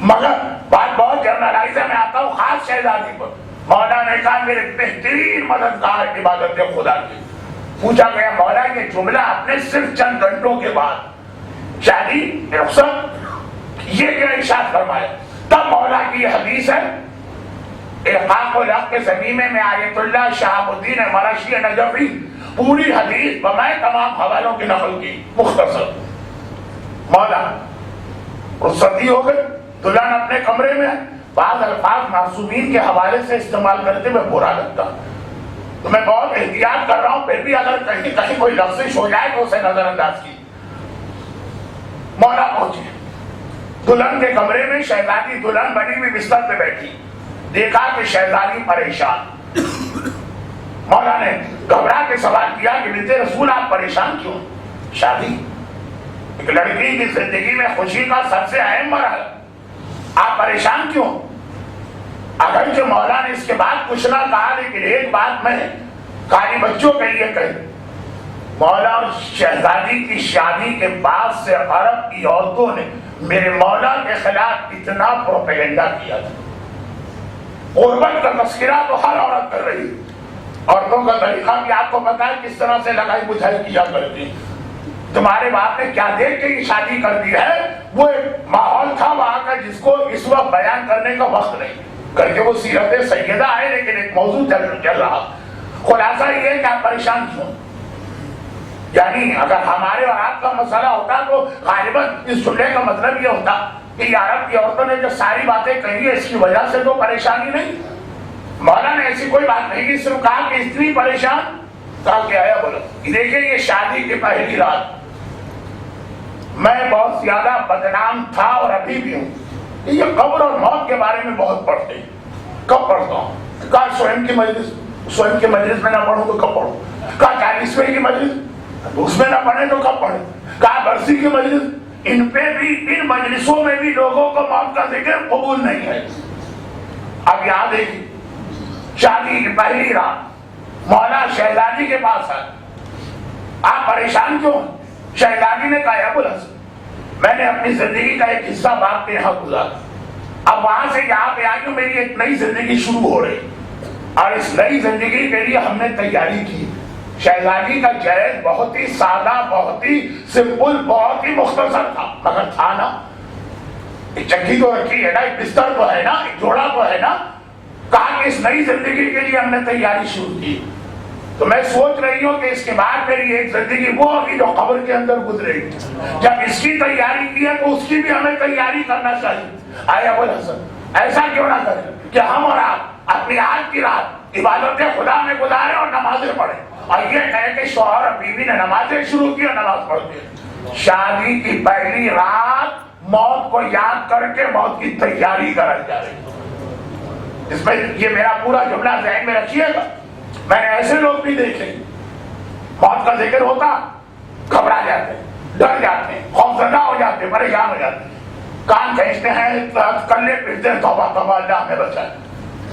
مگر بات بہت جنرلائز ہے، میں آتا ہوں خاص شہزادی پر۔ مولا نے کہا میرے بہترین مددگار عبادت خدا کی۔ پوچھا گیا مولا یہ جملہ اپنے صرف چند گھنٹوں کے بعد شادی رخصت یہ کیا ارشاد فرمایا؟ تب مولا کی یہ حدیث ہے، احقاق الحق کے زمینے میں آیت اللہ شہاب الدین مرشی نجفی پوری حدیث بمائے تمام حوالوں کی نقل کی مختصر۔ مولا رخصتی ہو گئی، دلہن اپنے کمرے میں ہے، بعض الفاظ معصومین کے حوالے سے استعمال کرتے میں برا لگتا تو میں بہت احتیاط کر رہا ہوں، پھر بھی اگر کہیں کوئی لفظش ہو جائے تو اسے نظر انداز کی۔ مولا پہنچے دلہن کے کمرے میں، شہزادی دلہن بنی ہوئی بستر پہ بیٹھی، دیکھا کہ شہزادی پریشان۔ مولا نے گھبرا کے سوال کیا کہ بنت رسول آپ پریشان کیوں؟ شادی ایک لڑکی کی زندگی میں خوشی کا سب سے اہم مرحلہ، آپ پریشان کیوں؟ اگرچہ مولا نے اس کے بعد کچھ نہ کہا، لیکن ایک بات میں کاری بچوں کے لیے کہی، مولا اور شہزادی کی شادی کے بعد سے عرب کی عورتوں نے میرے مولا کے خلاف اتنا پروپیگنڈا کیا تھا۔ غربت کا تذکرہ تو ہر عورت کر رہی، عورتوں کا طریقہ بھی آپ کو پتا ہے کس طرح سے لگائی بجھائی کیا کرتی۔ تمہارے باپ نے کیا دیکھ کے یہ شادی کر دی ہے؟ وہ ایک ماحول تھا وہاں کا جس کو اس وقت بیان کرنے کا وقت نہیں، کر کے وہ سیرت سیدہ ہے، لیکن ایک موضوع چل رہا۔ خلاصہ یہ ہے کہ آپ پریشان کیوں؟ یعنی اگر ہمارے اور آپ کا مسئلہ ہوتا تو غالباً اس جملے کا مطلب یہ ہوتا کہ عرب کی عورتوں نے جو ساری باتیں کہی ہے اس کی وجہ سے تو پریشانی نہیں، مولا نے ایسی کوئی بات نہیں کی، صرف کہا کہ اتنی پریشان، کہا کہ آیا بولا دیکھیں یہ شادی کی پہلی رات میں بہت زیادہ بدنام تھا اور ابھی بھی ہوں، یہ قبر اور موت کے بارے میں بہت پڑھتے ہیں، کب پڑھتا ہوں؟ کہا سوئم کی مجلس میں نہ پڑھوں تو کب پڑھوں؟ کہا 40ویں کی مجلس اس میں نہ پڑھیں تو کب پڑھیں؟ کہا برسی کی مجلس، ان پہ بھی، ان مجلسوں میں بھی لوگوں کو موت کا ذکر قبول نہیں ہے۔ اب یہاں دیکھیں شادی کی پہلی رات مولا شہزادی کے پاس آئے، آپ پریشان کیوں ہیں؟ شہزادی نے کہا یا ابو الحسن میں نے اپنی زندگی کا ایک حصہ باپ کے یہاں گزارا، اب وہاں سے یہاں پہ آئی ہوں، میری ایک نئی زندگی شروع ہو رہی اور اس نئی زندگی کے لیے ہم نے تیاری کی۔ شہزادی کا جہیز بہت ہی سادہ، بہت ہی سمپل، بہت ہی مختصر تھا، مگر تھا نا، ایک چکی تو رکھی ہے نا، ایک بستر تو ہے نا، ایک جوڑا تو ہے نا۔ کہا کہ اس نئی زندگی کے لیے ہم نے تیاری شروع کی، تو میں سوچ رہی ہوں کہ اس کے بعد میری ایک زندگی وہ ہوگی جو قبر کے اندر گزرے گی، جب اس کی تیاری کی ہے تو اس کی بھی ہمیں تیاری کرنا چاہیے۔ آیا ابو الحسن ایسا کیوں نہ کریں کہ ہم اور آپ اپنی آج کی رات عبادت خدا میں گزاریں اور نمازیں پڑھیں، اور یہ کہے کہ شوہر اور بیوی نے نمازیں شروع کی اور نماز پڑھتے ہیں۔ شادی کی پہلی رات موت کو یاد کر کے موت کی تیاری کرائی جا رہی ہے۔ اس میں یہ میرا پورا جملہ ذہن میں رکھیے گا، میں نے ایسے لوگ بھی دیکھے موت کا ذکر ہوتا گھبرا جاتے ہیں، ڈر جاتے ہیں، خوفزدہ ہو جاتے ہیں، پریشان ہو جاتے ہیں، کان کھینچتے ہیں، کلے پیٹتے ہیں، توبہ توبہ اللہ ہمیں بچائے،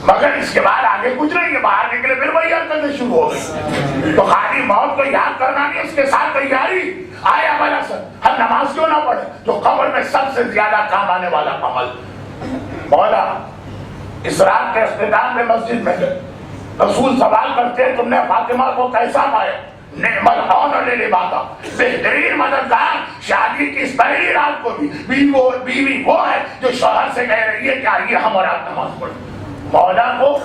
مگر اس کے بعد آگے کچھ نہیں ہے، باہر نکلے پھر وہی حرکتیں شروع ہو گئی۔ تو خالی موت کو یاد کرنا نہیں، اس کے ساتھ تیاری۔ آیا ابو الحسن ہم نماز کیوں نہ پڑھیں جو قبر میں سب سے زیادہ کام آنے والا عمل؟ مولا اس رات کے اختتام میں مسجد میں گئے، رسول سوال کرتے ہیں تم نے فاطمہ کو کیسا پایا؟ نعم العون للعبادہ، بہترین مددگار شادی کی اس پہلی رات کو بھی بیوی وہ ہے جو شوہر سے کہہ رہی ہے کہ آئیے ہم اور آپ نماز پڑھیں۔ مولا کو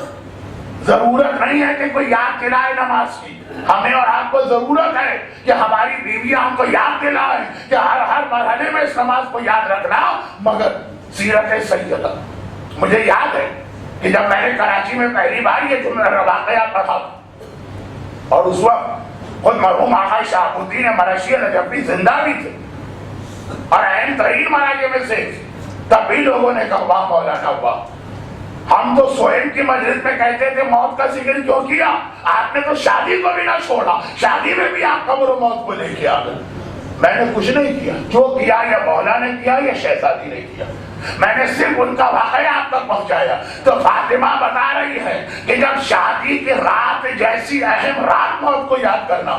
ضرورت نہیں ہے کہ کوئی یاد دلائے نماز کی، ہمیں اور آپ کو ضرورت ہے کہ ہماری بیویاں ہم کو یاد دلائیں کہ ہر مرحلے میں اس نماز کو یاد رکھنا۔ مگر سیرت سیدہ، مجھے یاد ہے کہ جب میں نے کراچی میں پہلی بار یہ جملہ واقعہ پڑھا اور اس وقت خود مرحوم آقا شہاب الدین مرشی نجفی زندہ بھی تھے اور اہم ترین مراجع میں سے، تب بھی لوگوں نے کہا واہ مولانا واہ، ہم تو سوئم کی مجلس میں کہتے تھے موت کا ذکر کیوں کیا؟ آپ نے تو شادی کو بھی نہ چھوڑا، شادی میں بھی آپ قبر و موت کو لے کے آ گئے۔ میں نے کچھ نہیں کیا، جو کیا یا مولا نے کیا یا شہزادی نے کیا، میں نے صرف ان کا واقعہ آپ تک پہنچایا۔ تو فاطمہ بتا رہی ہے کہ جب شادی کی رات جیسی اہم رات موت کو یاد کرنا،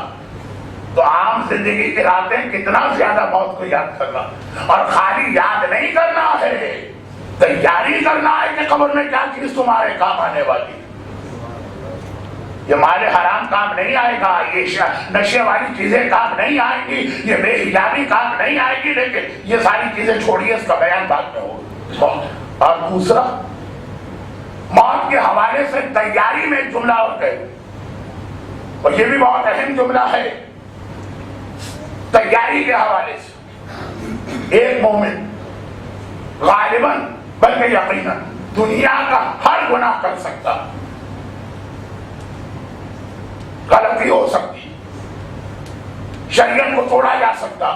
تو عام زندگی کی راتیں کتنا زیادہ موت کو یاد کرنا، اور خالی یاد نہیں کرنا ہے، تیاری کرنا ہے کہ قبر میں کیا چیز تمہارے کام آنے والی۔ یہ مال حرام کام نہیں آئے گا، یہ نشے والی چیزیں کام نہیں آئیں گی، یہ بے حجابی کام نہیں آئے گی، لیکن یہ ساری چیزیں چھوڑیے، اس کا بیان بعد میں ہوگا۔ اور دوسرا موت کے حوالے سے تیاری میں ایک جملہ اور ہے، اور یہ بھی بہت اہم جملہ ہے تیاری کے حوالے سے۔ ایک مومن غالباً بلکہ یقیناً دنیا کا ہر گناہ کر سکتا، غلطی ہو سکتی، شریعت کو توڑا جا سکتا،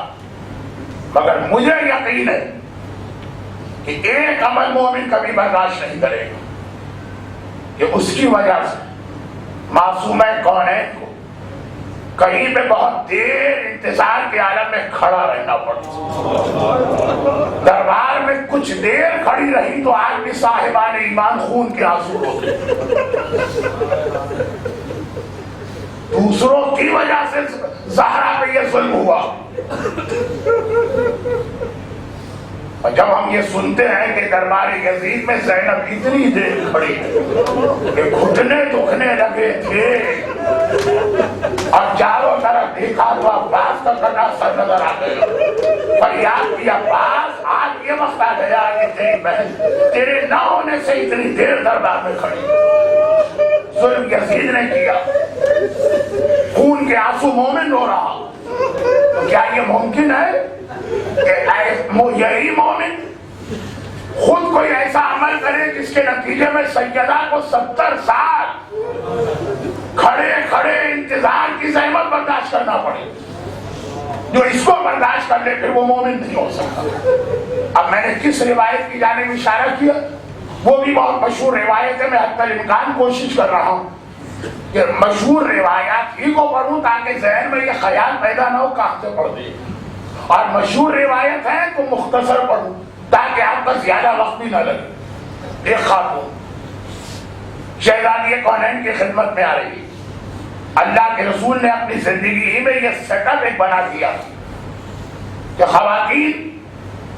مگر مجھے یقین ہے کہ ایک عمل مومن کبھی برداشت نہیں کرے گا کہ اس کی وجہ سے معصومہ کونین کو کہیں پہ بہت دیر انتظار کے عالم میں کھڑا رہنا پڑتا۔ دربار میں کچھ دیر کھڑی رہی تو آج بھی صاحبان ایمان خون کے آنسو ہوتے، دوسروں کی وجہ سے زہرا پہ یہ ظلم ہوا۔ اور جب ہم یہ سنتے ہیں کہ دربار یزید میں زینب اتنی دیر کھڑی کہ گھٹنے دکھنے لگے تھے اور چاروں طرف دیکھا تو عباس کا کرنا سر نظر آ گیا، فریاد کی عباس آج یہ وقت آ گیا کہ تیری بہن تیرے نہ ہونے سے اتنی دیر دربار میں کھڑی۔ ظلم یزید نے کیا، خون کے آنسو مومن رو رہا، تو کیا یہ ممکن ہے کہ یہی مومن خود کوئی ایسا عمل کرے جس کے نتیجے میں سیدہ کو 70 سال کھڑے کھڑے انتظار کی زحمت برداشت کرنا پڑے، جو اس کو برداشت کر لے پھر وہ مومن نہیں ہو سکتا۔ اب میں نے کس روایت کی جانب اشارہ کیا، وہ بھی بہت مشہور روایت ہے، میں حتی الامکان کوشش کر رہا ہوں کہ مشہور روایات ہی کو پڑھوں تاکہ ذہن میں یہ خیال پیدا نہ ہو کہاں سے پڑھ دے، اور مشہور روایت ہے تو مختصر پڑھوں تاکہ آپ کا زیادہ وقت بھی نہ لگے۔ ایک خاتون شہزادی کونین کی خدمت میں آ رہی، اللہ کے رسول نے اپنی زندگی میں یہ سیٹ اپ ایک بنا دیا کہ خواتین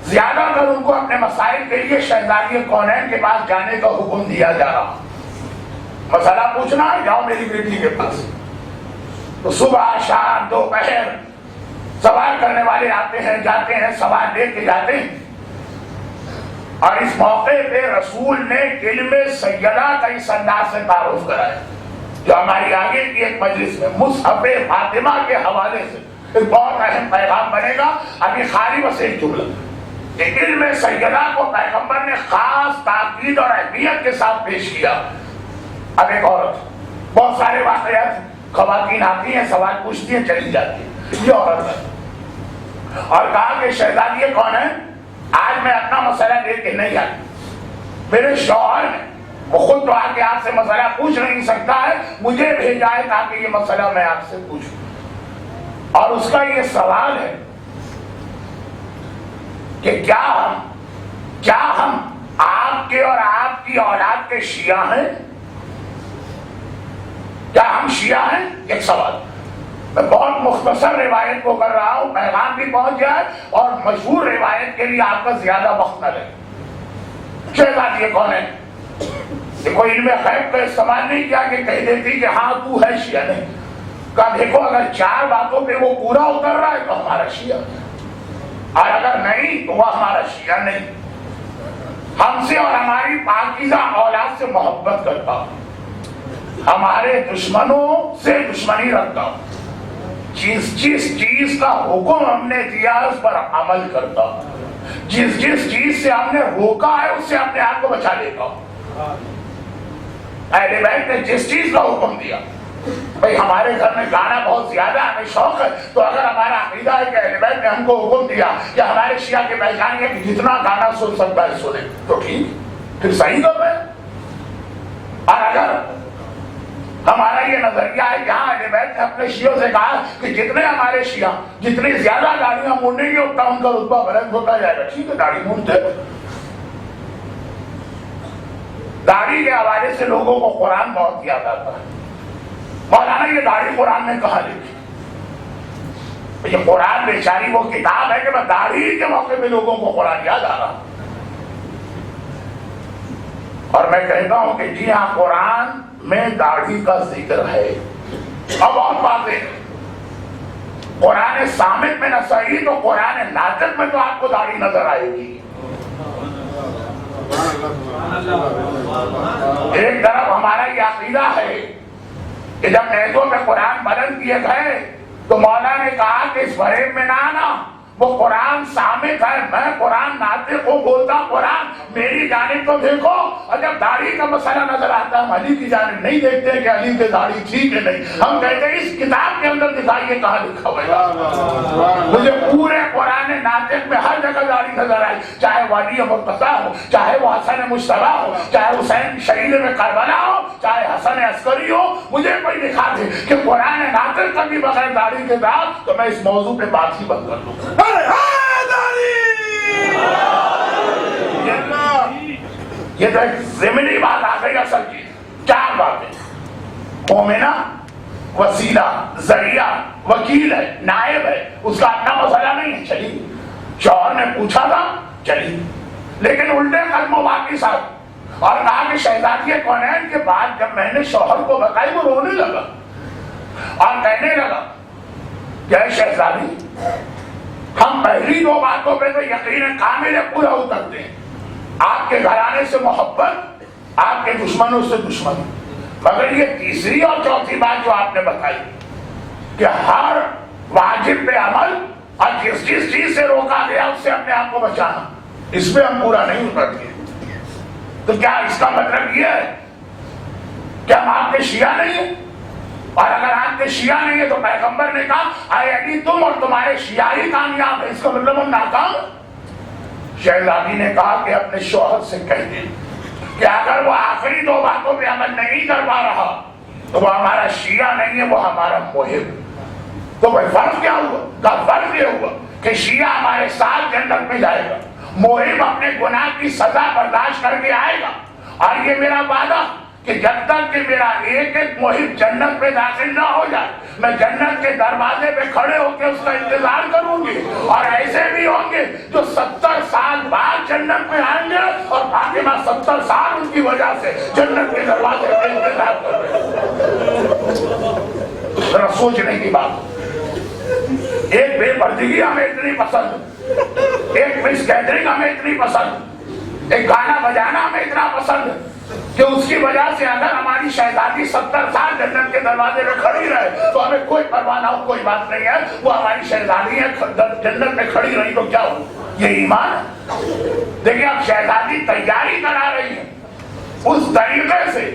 زیادہ تر ان کو اپنے مسائل کے لیے شہزادی کونین کے پاس جانے کا حکم دیا جا رہا۔ مسئلہ پوچھنا ہے، جاؤ میری بیٹی کے پاس۔ تو صبح شام دوپہر سوال کرنے والے آتے ہیں جاتے ہیں، سوال لے کے جاتے ہیں، اور اس موقع پہ رسول نے کلمہ سیدہ کا اس انداز سے تعارف کرایا جو ہماری آگے کی ایک مجلس میں مصحف فاطمہ کے حوالے سے ایک بہت اہم پیغام بنے گا۔ ابھی خالی بس ایک جملہ کہ کلمہ سیدہ کو پیغمبر نے خاص تاکید اور اہمیت کے ساتھ پیش کیا۔ اب ایک عورت، بہت سارے واقعات، خواتین آتی ہیں سوال پوچھتی ہیں چلی جاتی ہیں، یہ عورت ہے، اور کہا کہ شہزادی کون ہے، آج میں اپنا مسئلہ لے کے نہیں آئی، میرے شوہر نے، وہ خود تو آ کے آپ سے مسئلہ پوچھ نہیں سکتا ہے، مجھے بھیجا ہے تاکہ یہ مسئلہ میں آپ سے پوچھوں، اور اس کا یہ سوال ہے کہ کیا ہم آپ کے اور آپ کی اولاد کے شیعہ ہیں؟ کیا ہم شیعہ ہیں؟ ایک سوال۔ میں بہت مختصر روایت کو کر رہا ہوں، پیغام بھی پہنچ جائے اور مشہور روایت کے لیے آپ کا زیادہ وقت نہ لگے۔ شہزادی یہ کون ہے؟ دیکھو علم غیب کا استعمال نہیں کیا کہ کہہ دیتی کہ ہاں تو ہے شیعہ، نہیں کہا دیکھو اگر 4 باتوں پہ وہ پورا اتر رہا ہے تو ہمارا شیعہ ہے، اور اگر نہیں تو وہ ہمارا شیعہ نہیں۔ ہم سے اور ہماری پاکیزہ اولاد سے محبت کرتا ہوں، ہمارے دشمنوں سے دشمنی رکھتا ہوں، جس چیز کا حکم ہم نے دیا اس پر عمل کرتا ہوں، جس چیز سے ہم نے روکا ہے اس سے اپنے آپ کو بچا لیتا ہوں۔ اہل بیت نے جس چیز کا حکم دیا، بھئی ہمارے گھر میں گانا بہت زیادہ ہمیں شوق ہے، تو اگر ہمارا عقیدہ ہے کہ اہل بیت نے ہم کو حکم دیا کہ ہمارے شیعہ کے پہچان ہے کہ جتنا گانا سن سکتا ہے سنیں، تو ٹھیک، پھر صحیح کر رہے ہیں۔ اور اگر ہمارا یہ نظریہ ہے کہ ہاں اہل بیت نے اپنے شیعوں سے کہا کہ جتنے ہمارے شیعہ جتنی زیادہ داڑیاں مونڈیں گے اتنا ان کا رتبہ بلند ہوتا جائے گا، ٹھیک ہے داڑھی مونڈتے۔ داڑھی کے حوالے سے لوگوں کو قرآن بہت یاد آتا ہے، مولانا یہ داڑھی قرآن نے کہاں لکھی؟ یہ قرآن بیچاری وہ کتاب ہے کہ میں داڑھی کے موقع پہ لوگوں کو قرآن یاد آ رہا، اور میں کہتا ہوں کہ جی ہاں قرآن میں داڑھی کا ذکر ہے، اب بہت واضح ہے۔ قرآن صامت میں نہ صحیح تو قرآن ناطق میں تو آپ کو داڑھی نظر آئے گی۔ ایک طرف ہمارا یہ عقیدہ ہے کہ جب نیزوں میں قرآن بلند کیے گئے تو مولا نے کہا کہ اس فریب میں نہ آنا، وہ قرآن صامت ہے، میں قرآن ناطق کو بولتا قرآن میری جانب تو دیکھو، اور جب داڑھی کا مسئلہ نظر آتا ہے ہم علی کی جانب نہیں دیکھتے کہ علی کی داڑھی ٹھیک ہے نہیں، ہم کہتے ہیں اس کتاب کے اندر دکھائیے کہاں لکھا ہوا ہے۔ مجھے پورے قرآن ناطق میں ہر جگہ داڑھی نظر آئی، چاہے ولی مرتضیٰ ہو، چاہے وہ حسن مجتبیٰ ہو، چاہے حسین شہید میں کربلا ہو، چاہے حسن عسکری ہو، مجھے کوئی دکھا دے کہ قرآن ناطق کبھی بغیر داڑھی کے داغ، تو میں اس موضوع پہ بات ہی بند کر دوں۔ یہ تو ایک ضمنی بات آ گئی، اصل چیز 4 باتیں، مومنہ، وسیلہ، ذریعہ، وکیل ہے، نائب ہے، اس کا اپنا مسئلہ نہیں ہے، چلی شوہر نے پوچھا تھا چلی، لیکن الٹے قلم و باقی ساتھ، اور کہا کہ شہزادی کونین کے بعد جب میں نے شوہر کو بتائی وہ رونے لگا اور کہنے لگا کہ اے شہزادی ہم پہلی 2 باتوں پہ تو یقین کامل پورا اترتے ہیں، آپ کے گھرانے سے محبت، آپ کے دشمنوں سے دشمنی، مگر یہ تیسری اور چوتھی بات جو آپ نے بتائی کہ ہر واجب پہ عمل اور جس چیز سے روکا گیا اس سے اپنے آپ کو بچانا، اس پہ ہم پورا نہیں اترتے۔ تو کیا اس کا مطلب یہ ہے کہ ہم آپ کے شیعہ نہیں ہیں؟ اور اگر آپ کے شیعہ نہیں ہے تو پیغمبر نے کہا اے علی تم اور تمہارے شیعہ ہی کامیاب ہے، اس کا مطلب ہم ناکام ہیں؟ شہزادی نے کہا کہ اپنے شوہر سے کہہ دیں کہ اگر وہ آخری 2 باتوں پہ عمل نہیں کر پا رہا تو وہ ہمارا شیعہ نہیں ہے، وہ ہمارا محب۔ تو بھائی فرق کیا ہوا؟ کا فرق یہ ہوا کہ شیعہ ہمارے ساتھ جنت میں جائے گا، محب اپنے گناہ کی سزا برداشت کر کے آئے گا، اور یہ میرا وعدہ کہ جب تک کہ میرا ایک ایک محب جنت میں داخل نہ ہو جائے میں جنت کے دروازے پہ کھڑے ہو کے اس کا انتظار کروں گی، اور ایسے بھی ہوں گے جو 70 سال بعد جنت میں آئیں گے اور فاطمہ 70 سال ان کی وجہ سے جنت کے دروازے پہ انتظار کر رہے ہیں۔ ذرا سوچنے کی بات، ایک بے پردگی ہمیں اتنی پسند، ایک مس گیدرنگ ہمیں اتنی پسند، ایک گانا بجانا ہمیں اتنا پسند کہ اس کی وجہ سے اگر ہماری شہزادی 70 سال جنت کے دروازے میں کھڑی رہے تو ہمیں کوئی پرواہ نہ ہو، کوئی بات نہیں ہے، وہ ہماری شہزادی ہے، جنت میں کھڑی رہی تو کیا ہو؟ یہ ایمان ہے۔ دیکھیں اب شہزادی تیاری کرا رہی ہے اس طریقے سے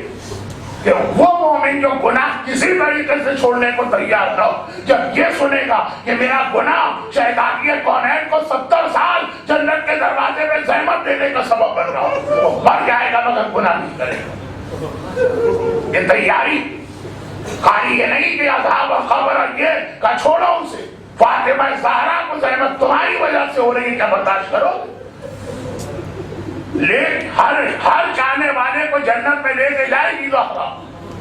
کہ وہ مومن جو گناہ کسی طریقے سے چھوڑنے کو تیار نہ ہو، جب یہ سنے گا کہ میرا گناہ شہزادی کونین کو 70 سال جنت کے دروازے میں زحمت دینے کا سبب بن رہا ہو، وہ مر جائے گا مگر گناہ نہیں کرے گا۔ یہ تیاری خالی یہ نہیں کہ اصحاب القبر اور یہ کا چھوڑو اسے، فاطمہ زہرا کو زحمت تمہاری وجہ سے ہو رہی ہے، کیا برداشت کرو؟ ہر چاہنے والے کو جنت میں لے کے جائے گی زہرا،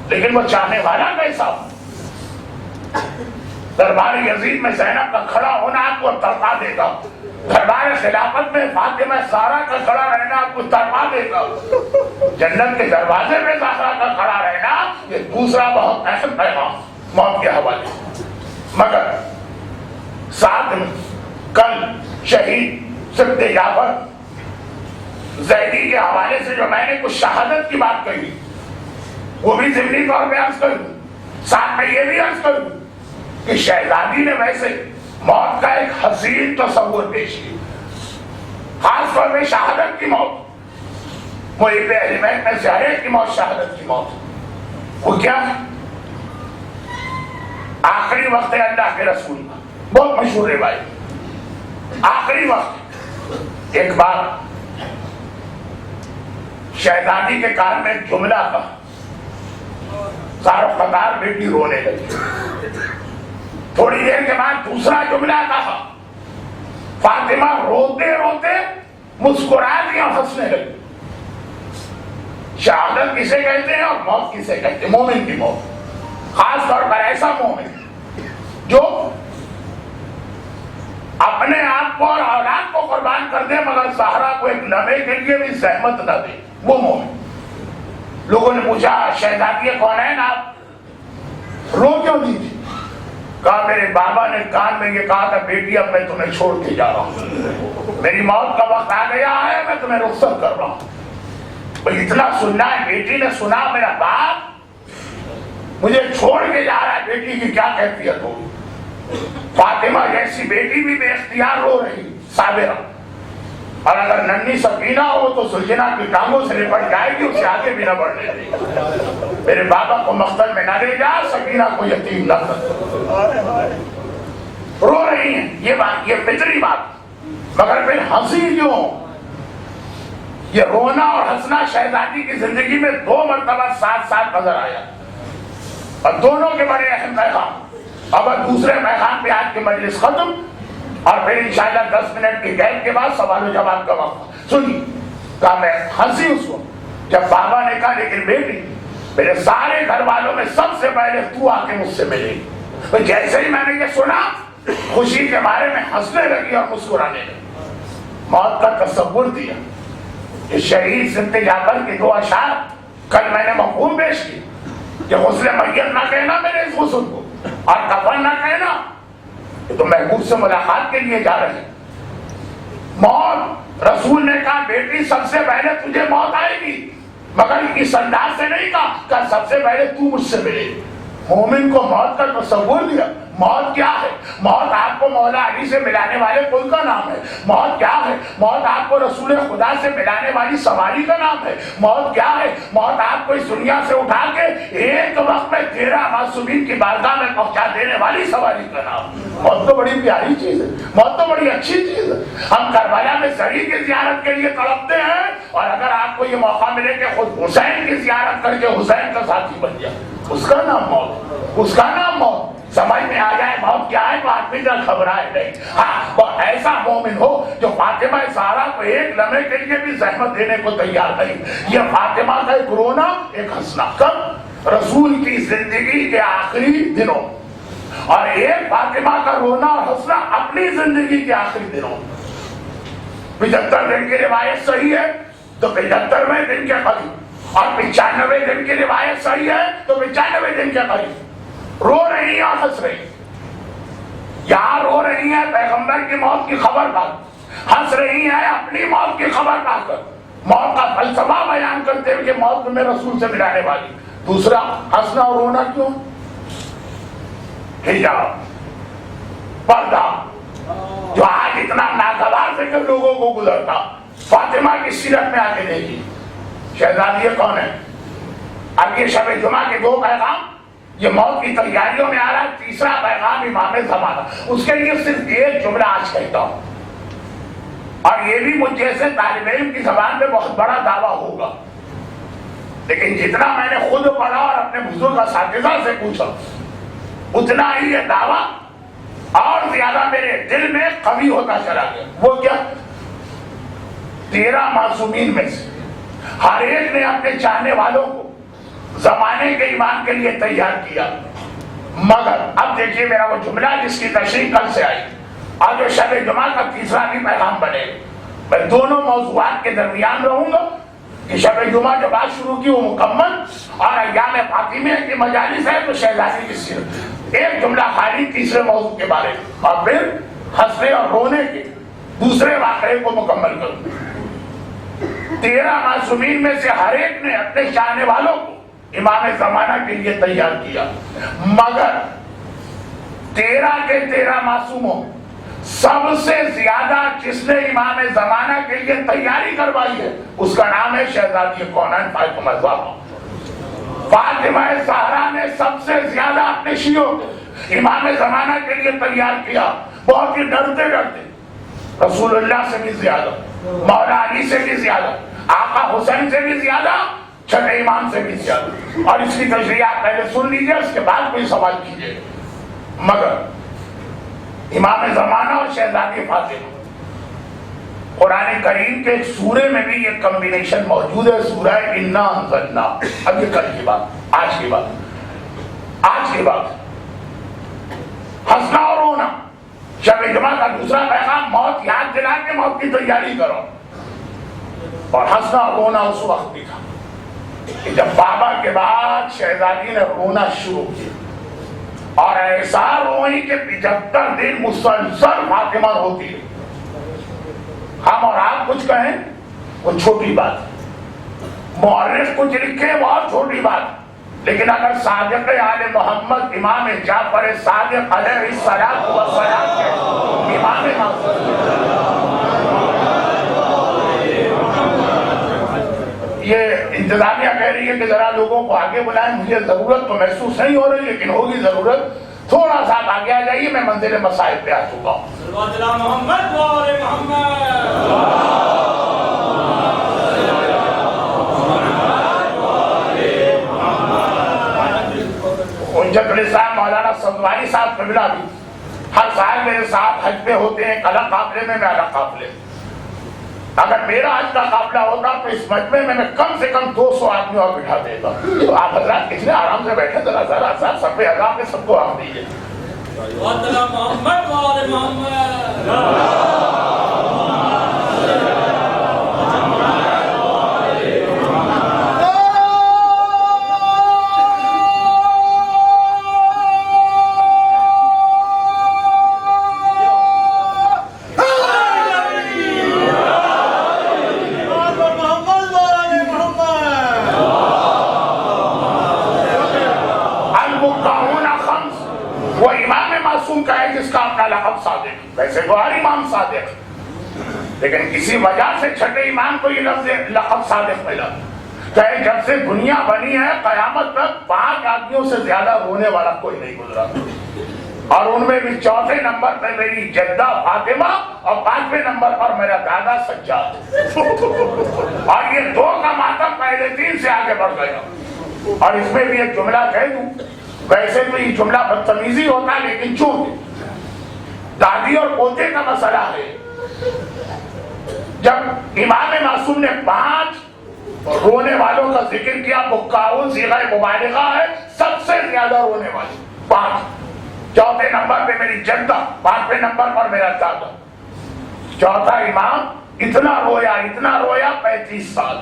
لیکن وہ چاہنے والا کیسا ہو؟ دربار یزید میں زینب کا کھڑا ہونا آپ کو تڑپا دے گا، دربار خلافت میں فاطمہ زہرا کا کھڑا رہنا آپ کو تڑپا دے گا، جنت کے دروازے میں زہرا کا کھڑا رہنا یہ دوسرا بہت اہم پیغام موت کے حوالے۔ مگر ساتھ میں کل شہید سبت جعفر زیدی کے حوالے سے جو میں نے کچھ شہادت کی بات کہی وہ بھی ضمنی طور پہ عرض کروں، ساتھ میں یہ بھی عرض کروں کہ شہزادی نے ویسے موت کا ایک حسین تصور پیش کی، خاص طور پہ شہادت کی موت، وہ ابن اہل بیت میں سے ہر ایک کی موت شہادت کی موت، وہ کیا ہے؟ آخری وقت ہے اللہ کے رسول کا، بہت مشہور روایت، آخری وقت ایک بار شہزادی کے کان میں ایک جملہ تھا، سارا قطار بیٹی رونے لگی، تھوڑی دیر کے بعد دوسرا جملہ کہا، فاطمہ روتے روتے مسکرا دی اور ہنسنے لگی۔ شہادت کسے کہتے ہیں اور موت کسے کہتے ہیں؟ مومن کی موت، خاص طور پر ایسا مومن جو اپنے آپ کو اور اولاد کو قربان کر دے مگر زہرا کو ایک لمحے کے لیے بھی زحمت نہ دے، وہ مومن۔ لوگوں نے پوچھا شہزادی کونین آپ رو کیوں دی تھی؟ کہا میرے بابا نے کان میں یہ کہا تھا بیٹی اب میں تمہیں چھوڑ کے جا رہا ہوں، میری موت کا وقت آ گیا ہے، میں تمہیں رخصت کر رہا ہوں۔ بھئی اتنا سننا ہے، بیٹی نے سنا میرا باپ مجھے چھوڑ کے جا رہا ہے، بیٹی کی کیا کیفیت ہوگی؟ فاطمہ جیسی بیٹی بھی بے اختیار رو رہی، صابرہ، اور اگر ننھی سکینہ ہو تو سلجنا کی ٹانگوں سے لپٹ جائے گی، اسے آگے بھی نہ بڑھنے دے گی۔ میرے بابا کو مقتل میں نہ لے جا، سکینہ کو یتیم نہ کر۔ رو رہی ہیں، یہ بات یہ فطری بات، مگر پھر ہنسی کیوں؟ یہ رونا اور ہنسنا شہزادی کی زندگی میں 2 مرتبہ ساتھ ساتھ نظر آیا، اور دونوں کے بڑے اہم پیغام۔ اب دوسرے پیغام پہ آج کی مجلس ختم، اور پھر انشاءاللہ 10 منٹ کی گیپ کے بعد سوال و جواب کا وقت۔ سنی کہا میں ہنسی اس کو جب بابا نے کہا لیکن بیٹی میرے سارے گھر والوں میں سب سے پہلے تو آ کے مجھ سے ملے گی۔ جیسے ہی میں نے یہ سنا خوشی کے بارے میں ہنسنے لگی اور مسکرانے لگی۔ موت کا تصور دیا کہ شہید سبت جعفر کی 2 اشعار کل میں نے مفہوم پیش کی کہ غسل میت نہ کہنا میرے اس غسل کو، اور کفن نہ کہنا، تو محبوب سے ملاقات کے لیے جا رہے ہیں۔ موت، رسول نے کہا بیٹی سب سے پہلے تجھے موت آئے گی، مگر اس انداز سے نہیں کہا کہ سب سے پہلے تو مجھ سے ملے، مومن کو موت کا تصور دیا. موت کیا ہے؟ موت آپ کو مولا علی سے ملانے والے پل کا نام ہے. موت کیا ہے؟ موت آپ کو رسول خدا سے ملانے والی سواری کا نام ہے. موت کیا ہے؟ موت آپ کو اس دنیا سے اٹھا کے ایک وقت میں 13 معصومین کی بارگاہ میں پہنچا دینے والی سواری کا نام. موت تو بڑی پیاری چیز ہے, موت تو بڑی اچھی چیز ہے. ہم کربلا میں زری کی زیارت کے لیے تڑپتے ہیں, اور اگر آپ کو یہ موقع ملے کہ خود حسین کی زیارت کر کے حسین کا ساتھی بن جائے, اس کا نام موت, اس کا نام موت. سمجھ میں آ جائے موت کیا ہے تو آدمی کا گھبرائے نہیں. ہاں, وہ ایسا مومن ہو جو فاطمہ زہرا کو ایک لمحے کے لیے بھی زحمت دینے کو تیار نہیں. یہ فاطمہ کا ایک رونا, ایک ہنسنا, کب؟ رسول کی زندگی کے آخری دنوں, اور ایک فاطمہ کا رونا اور ہنسنا اپنی زندگی کے آخری دنوں. 75 دن کی روایت صحیح ہے تو 75ویں دن کے قریب, اور 95 دن کی روایت صحیح ہے تو 95 دن کے قریب رو رہی ہیں اور ہنس رہی. یہاں رو رہی ہیں پیغمبر کی موت کی خبر پا کر, ہنس رہی ہیں اپنی موت کی خبر پا کر, موت کا فلسفہ بیان کرتے ہوئے کہ موت میں رسول سے ملانے والی. دوسرا, ہنسنا اور رونا کیوں؟ حجاب, پردہ, جو آج اتنا ناگوار سے کہ لوگوں کو گزرتا. فاطمہ کی سیرت میں آ کے دیکھی شہزادی یہ کون ہے. اب یہ شب جمعہ کے 2 پیغام, یہ موت کی تیاریوں میں آ رہا ہے. تیسرا پیغام امام زمانہ, اس کے لیے صرف ایک جملہ آج کہتا ہوں, اور یہ بھی مجھ جیسے طالب علم کی زبان میں بہت بڑا دعویٰ ہوگا, لیکن جتنا میں نے خود پڑھا اور اپنے بزرگ اساتذہ سے پوچھا اتنا ہی یہ دعویٰ اور زیادہ میرے دل میں قوی ہوتا چلا گیا. وہ کیا؟ 13 معصومین میں سے ہر ایک نے اپنے چاہنے والوں کو زمانے کے ایمان کے لیے تیار کیا, مگر اب دیکھیے میرا وہ جملہ جس کی تشریح کل سے آئی, اور جو شب جمعہ کا تیسرا بھی پیغام بنے. میں دونوں موضوعات کے درمیان رہوں گا کہ شب جمعہ جو بات شروع کی وہ مکمل, اور ایام فاطمیہ کی مجالس ہے تو شہزادی کی سیرت. ایک جملہ خالی تیسرے موضوع کے بارے میں, اور پھر ہنسنے اور رونے کے دوسرے واقعے کو مکمل کروں. 13 معصومین میں سے ہر ایک نے اپنے چاہنے والوں کو امام زمانہ کے لیے تیار کیا, مگر 13 کے 13 معصوموں سب سے زیادہ جس نے امام زمانہ کے لیے تیاری کروائی ہے اس کا نام ہے شہزادی کونین فاطمہ زہرا. فاطمہ زہرا نے سب سے زیادہ اپنے شیعوں کو امام زمانہ کے لیے تیار کیا, بہت ہی ڈرتے ڈرتے. رسول اللہ سے بھی زیادہ, مولا علی سے بھی زیادہ, آقا حسین سے بھی زیادہ, چھٹے امام سے بھی زیادہ. اور اس کی تشریح آپ پہلے سن لیجیے, اس کے بعد کوئی سوال کیجیے. مگر امام زمانہ اور شہزادی فاطمہ, قرآن کریم کے ایک سورے میں بھی یہ کمبینیشن موجود ہے, سورہ انا انزلنا. اب یہ کل کی بات, آج کی بات, آج کی بات. ہنسنا اور رونا, شب جمعہ کا دوسرا پیغام, موت یاد دلا کے موت کی تیاری کرو. اور ہنسنا اور رونا اس وقت بھی تھا کہ جب بابا کے بعد شہزادی نے رونا شروع کیا, اور ایسا روئی کہ 75 دن مسلسل فاطمہ روتی رہی. ہم اور آپ کچھ کہیں وہ چھوٹی بات, مورخ کچھ لکھے بہت چھوٹی بات, لیکن اگر صادق آل محمد امام جعفر صادق علیہ الصلوۃ والسلام کے امام یہ انتظامیہ کہہ رہی ہے کہ ذرا لوگوں کو آگے بلائیں, مجھے ضرورت تو محسوس نہیں ہو رہی لیکن ہوگی ضرورت, تھوڑا سا آگے آ جائیے, میں منزل مسائل پہ آ چکا ہوں. حجت الاسلام مولانا سنواری صاحب قبلہ بھی ہر سال میرے ساتھ حج پہ ہوتے ہیں, الگ قافلے میں, میں الگ قافلے. اگر میرا حج کا قافلہ ہوتا تو اس مجمع میں کم سے کم 200 آدمی اور بٹھا دیتا. تو آپ حضرات کتنے آرام سے بیٹھے, ذرا ذرا سا سب اعظام میں سب کو آرام دیجیے. صادق، ویسے تو ہر امام صادق، لیکن کسی وجہ سے چھٹے امام کو یہ لقب صادق ملا کہ جب سے دنیا بنی ہے قیامت تک 5 آدمیوں سے زیادہ رونے والا کوئی نہیں گزرا، اور ان میں بھی چوتھے نمبر پہ میری جدہ فاطمہ اور 5ویں نمبر پر میرا دادا سجاد، اور یہ 2 کا ماتم پہلے 3 سے آگے بڑھ گیا۔ اور اس میں بھی ایک جملہ کہہ دوں، ویسے تو یہ جملہ بدتمیزی ہوتا ہے، لیکن چونکہ دادی اور پوتے کا مسئلہ ہے، جب امام معصوم نے 5 رونے والوں کا ذکر کیا، بکاؤن صیغہ مبالغہ ہے، سب سے زیادہ رونے والے 5، چوتھے نمبر پہ میری جدہ، 5ویں نمبر پر میرا دادا، چوتھا امام اتنا رویا 35 سال،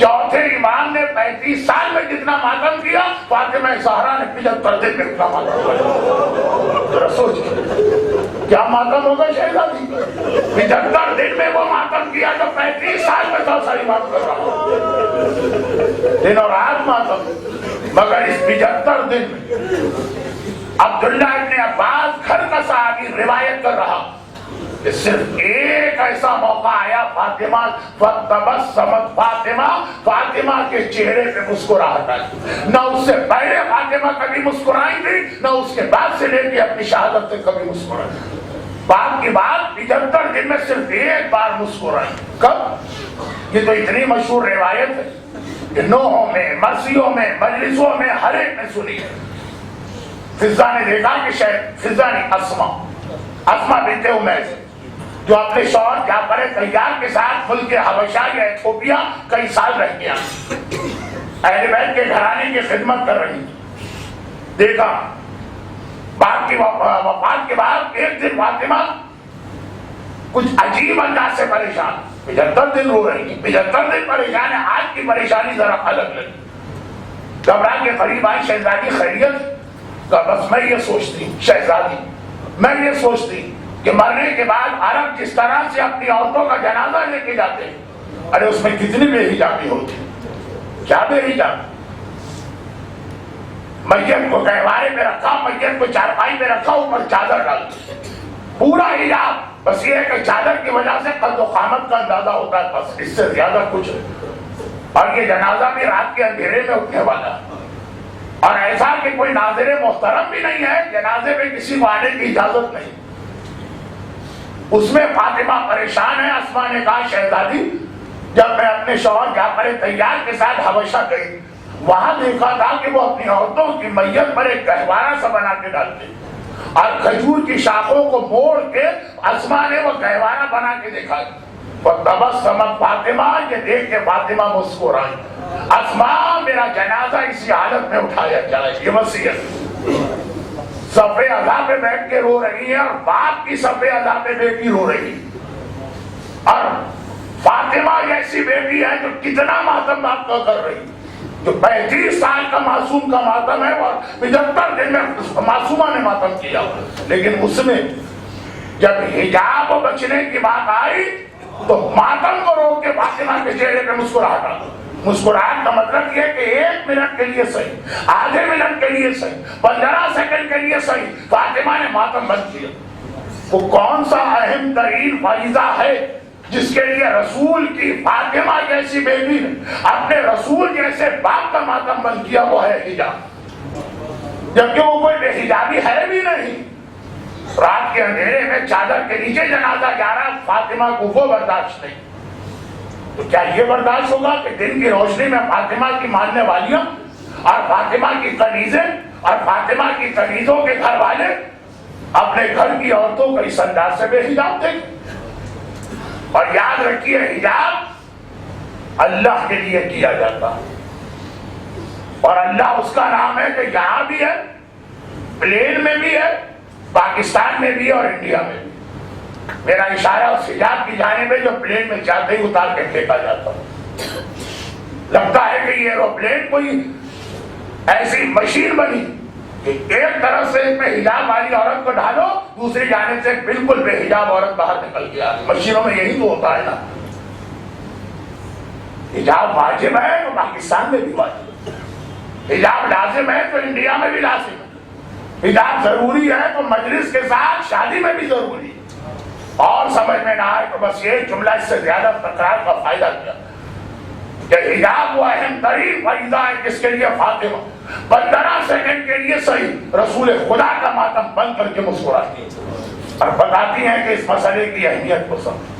چوتھے امام نے 35 سال میں جتنا ماتم کیا، فاطمہ زہرا نے 75 دن میں اتنا ماتم کیا۔ ذرا سوچ کیا ماتم ہوگا شہزادی، 75 دن میں وہ ماتم کیا جو 35 سال میں 100 ساری بات کر رہا، دن اور رات ماتم، مگر اس 75 دن میں عبداللہ ابن عباس گھر کا صحابی روایت کر رہا کہ صرف ایک ایسا موقع آیا، فاطمہ فتبسمت فاطمہ کے چہرے پہ مسکراہٹ آئی، نہ اس سے پہلے فاطمہ کبھی مسکرائی تھی، نہ اس کے بعد سے لے کے اپنی شہادت سے کبھی مسکرائی، باپ کی بات 75 دن میں صرف ایک بار مسکرائی۔ کب؟ یہ تو اتنی مشہور روایت ہے کہ نوحوں میں، مرثیوں میں، مجلسوں میں ہر ایک نے سنی ہے۔ فضہ نے دیکھا کہ شاید فضہ نے اسما بنت امیس جو اپنے شوہر جعفر طیار کے ساتھ ملک حبشہ یا ایتھوپیا کئی سال رہ گیا، اہل بیت کے گھرانے کی خدمت کر رہی، دیکھا باپ کی وفات کے بعد ایک دن فاطمہ کچھ عجیب انداز سے پریشان، 75 دن رو رہی، 75 دن پریشان ہے، آج کی پریشانی ذرا الگ لگی، گھبرا کے قریب آئی، شہزادی خیریت؟ بس میں یہ سوچتی شہزادی، میں یہ سوچتی کہ مرنے کے بعد عرب جس طرح سے اپنی عورتوں کا جنازہ لے کے جاتے ہیں، ارے اس میں کتنی بے حجابی ہوتی، کیا بے حجاب، میت کو گہوارے پہ رکھا، میت کو چارپائی پہ رکھا، اوپر چادر ڈالتی، پورا حجاب، بس یہ ہے کہ چادر کی وجہ سے قد و قامت کا اندازہ ہوتا ہے، بس اس سے زیادہ کچھ نہیں، اور یہ جنازہ بھی رات کے اندھیرے میں اٹھنے والا، اور ایسا کہ کوئی ناظر محترم بھی نہیں ہے، جنازے میں کسی کو آنے کی اجازت نہیں، اس میں فاطمہ پریشان ہے۔ اسما نے کہا شہزادی جب میں اپنے شوہر جعفر طیار کے ساتھ حبشہ گئی، وہاں دیکھا تھا کہ وہ اپنی عورتوں کی میت پر ایک گہوارہ سا بنا کے ڈالتے، اور کھجور کی شاخوں کو موڑ کے اسما نے وہ گہوارہ بنا کے دیکھا، فتبسمت فاطمہ، یہ دیکھ کے فاطمہ مسکرائی، اسما میرا جنازہ اسی حالت میں اٹھایا جائے، یہ وصیت۔ صف عزا پہ بیٹھ کے رو رہی ہے، اور باپ کی صف عزا پہ بیٹی رو رہی ہے، اور فاطمہ جیسی بیٹی ہے جو کتنا ماتم باپ کا کر رہی، جو 35 سال کا معصوم کا ماتم ہے، اور 75 دن میں معصومہ نے ماتم کیا، لیکن اس میں جب حجاب و بچنے کی بات آئی تو ماتم کو روک کے فاطمہ کے چہرے پہ مسکراہٹ آ گئی۔ مسکراہٹ کا مطلب یہ کہ 1 منٹ کے لیے صحیح، آدھے منٹ کے لیے صحیح، 15 سیکنڈ کے لیے صحیح، فاطمہ نے ماتم بند کیا۔ وہ کون سا اہم ترین فریضہ ہے جس کے لیے رسول کی فاطمہ جیسی بیٹی نے اپنے رسول جیسے باپ کا ماتم بند کیا؟ وہ ہے حجاب، جبکہ وہ کوئی بے حجابی ہے بھی نہیں۔ رات کے اندھیرے میں چادر کے نیچے جنازہ جا رہا، فاطمہ کو وہ برداشت نہیں، تو کیا یہ برداشت ہوگا کہ دن کی روشنی میں فاطمہ کی ماننے والیاں اور فاطمہ کی کنیزیں اور فاطمہ کی کنیزوں کے گھر والے اپنے گھر کی عورتوں کو اس انداز سے بے حجاب تھے؟ اور یاد رکھیے حجاب اللہ کے لیے کیا جاتا، اور اللہ اس کا نام ہے کہ یہاں بھی ہے، پلین میں بھی ہے، پاکستان میں بھی اور انڈیا میں بھی۔ میرا اشارہ اس حجاب کی جانب ہے جو پلین میں جاتے ہی اتار کے پھینکا جاتا، لگتا ہے کہ یہ ایروپلین کوئی ایسی مشین بنی کہ ایک طرف سے اس میں حجاب والی عورت کو ڈالو، دوسری جانب سے بالکل بے حجاب عورت باہر نکل کے آتی۔ مشینوں میں یہی تو ہوتا ہے نا، حجاب واجب ہے تو پاکستان میں بھی واجب ہے، حجاب لازم ہے تو انڈیا میں بھی لازم ہے، حجاب ضروری ہے تو مجلس کے ساتھ شادی میں بھی ضروری ہے. اور سمجھ میں نہ آئے تو بس یہ جملہ اس سے زیادہ تکرار کا فائدہ کیا کہ حجاب وہ اہم ترین فریضہ ہے جس کے لیے فاطمہ 15 سیکنڈ کے لیے صحیح رسول خدا کا ماتم بند کر کے مسکراتی ہیں اور بتاتی ہیں کہ اس مسئلے کی اہمیت کو سمجھ.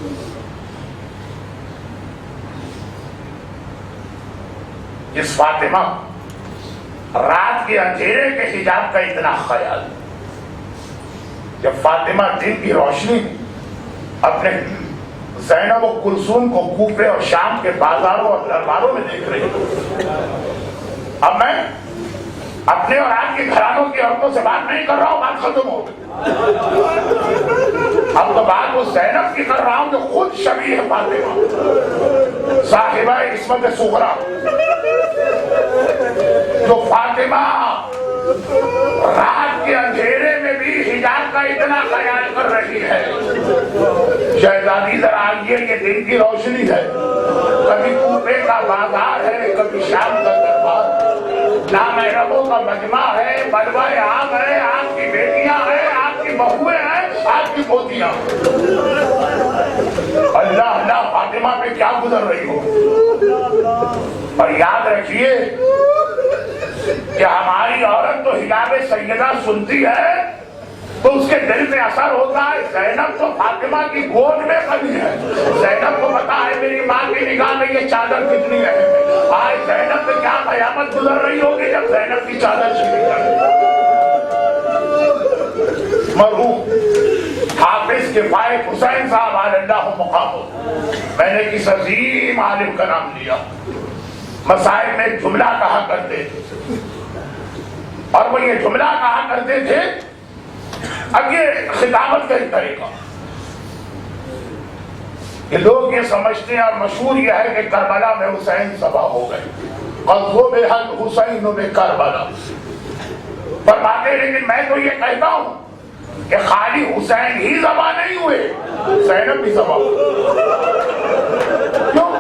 جس فاطمہ رات کے اندھیرے کے حجاب کا اتنا خیال، جب فاطمہ دن کی روشنی اپنے زینب و کلثوم کو کوفے اور شام کے بازاروں اور درباروں میں دیکھ رہی ہوں. اب میں اپنے اور آپ کے گھرانوں کی عورتوں سے بات نہیں کر رہا ہوں، بات ختم ہو گئی. اب تو بات وہ زینب کی کر رہا ہوں جو خود شبیہ فاطمہ صاحبہ عصمت صغریٰ، جو فاطمہ رات کے اندھیرے میں بھی حجاب کا اتنا خیال کر رہی ہے. شہزادی ذرا آئیے، یہ دن کی روشنی ہے، کبھی کوفے کا بازار ہے، کبھی شام کا دربار، نامحرموں کا مجمع ہے، بلوہ عام ہے، آپ کی بیٹیاں ہیں، آپ کی بہویں ہیں، آپ کی پوتیاں. اللہ اللہ فاطمہ پہ کیا گزر رہی ہو. اور یاد رکھیے کہ ہماری عورت تو حجاب سیدہ سنتی ہے تو اس کے دل میں اثر ہوتا ہے. زینب تو فاطمہ کی گود میں پلی ہے، زینب کو پتا ہے میری ماں کی نگاہ میں یہ چادر کتنی اہم ہے. آج زینب پہ کیا قیامت گزر رہی ہوگی جب زینب کی چادر چھینی جائے. مرحوم حافظ کفایت حسین صاحب علی اللہ مقامہ، میں نے کس عظیم عالم کا نام لیا، مسائل میں جملہ کہا کرتے تھے اور وہ یہ جملہ کہا کرتے تھے. اب یہ خطابت کا ایک طریقہ کہ لوگ یہ سمجھتے ہیں اور مشہور یہ ہے کہ کربلا میں حسین ذبح ہو گئے، قذو بحق حسین بکربلا فرماتے. لیکن میں تو یہ کہتا ہوں کہ خالی حسین ہی ذبح نہیں ہوئے، زینب بھی ذبح ہوئے. کیوں؟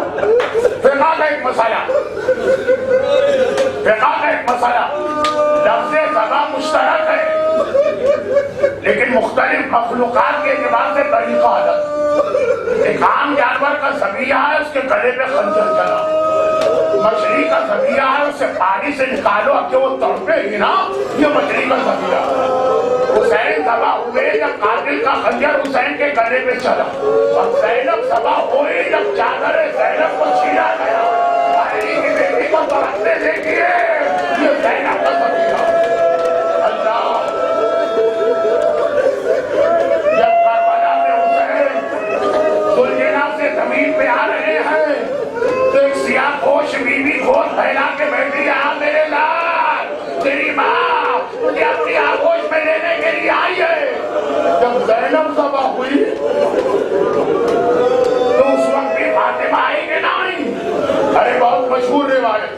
فقہ کا ایک مسئلہ، فقہ کا ایک مسئلہ، لفظ ذبح مشترک ہے لیکن مختلف مخلوقات کے اعتبار سے طریقہ الگ. ایک عام جانور کا ذبیحہ ہے، اس کے گلے پہ خنجر چلا. مچھلی کا ذبیحہ ہے، اسے پانی سے نکالو اب کہ وہ تڑپے گی نا، یہ مچھلی کا ذبیحہ. حسین ذبح ہوئے جب قاتل کا خنجر حسین کے گلے پہ چلا، اور زینب ذبح ہوئی جب چادر زینب کو چھینا گیا. علی کی بیٹی کو تڑپتے دیکھیے، یہ زینب کا ذبیحہ. زمین پہ آ رہے ہیں تو ایک سیاہ پوش بیوی گود پھیلا کے بیٹھی، آ میرے لال، تیری ماں مجھے اپنی آغوش میں لینے کے لیے آئی ہے. جب زینب ذبح ہوئی تو اس وقت بھی فاطمہ آئی کہ نہیں؟ ارے بہت مشہور روایت،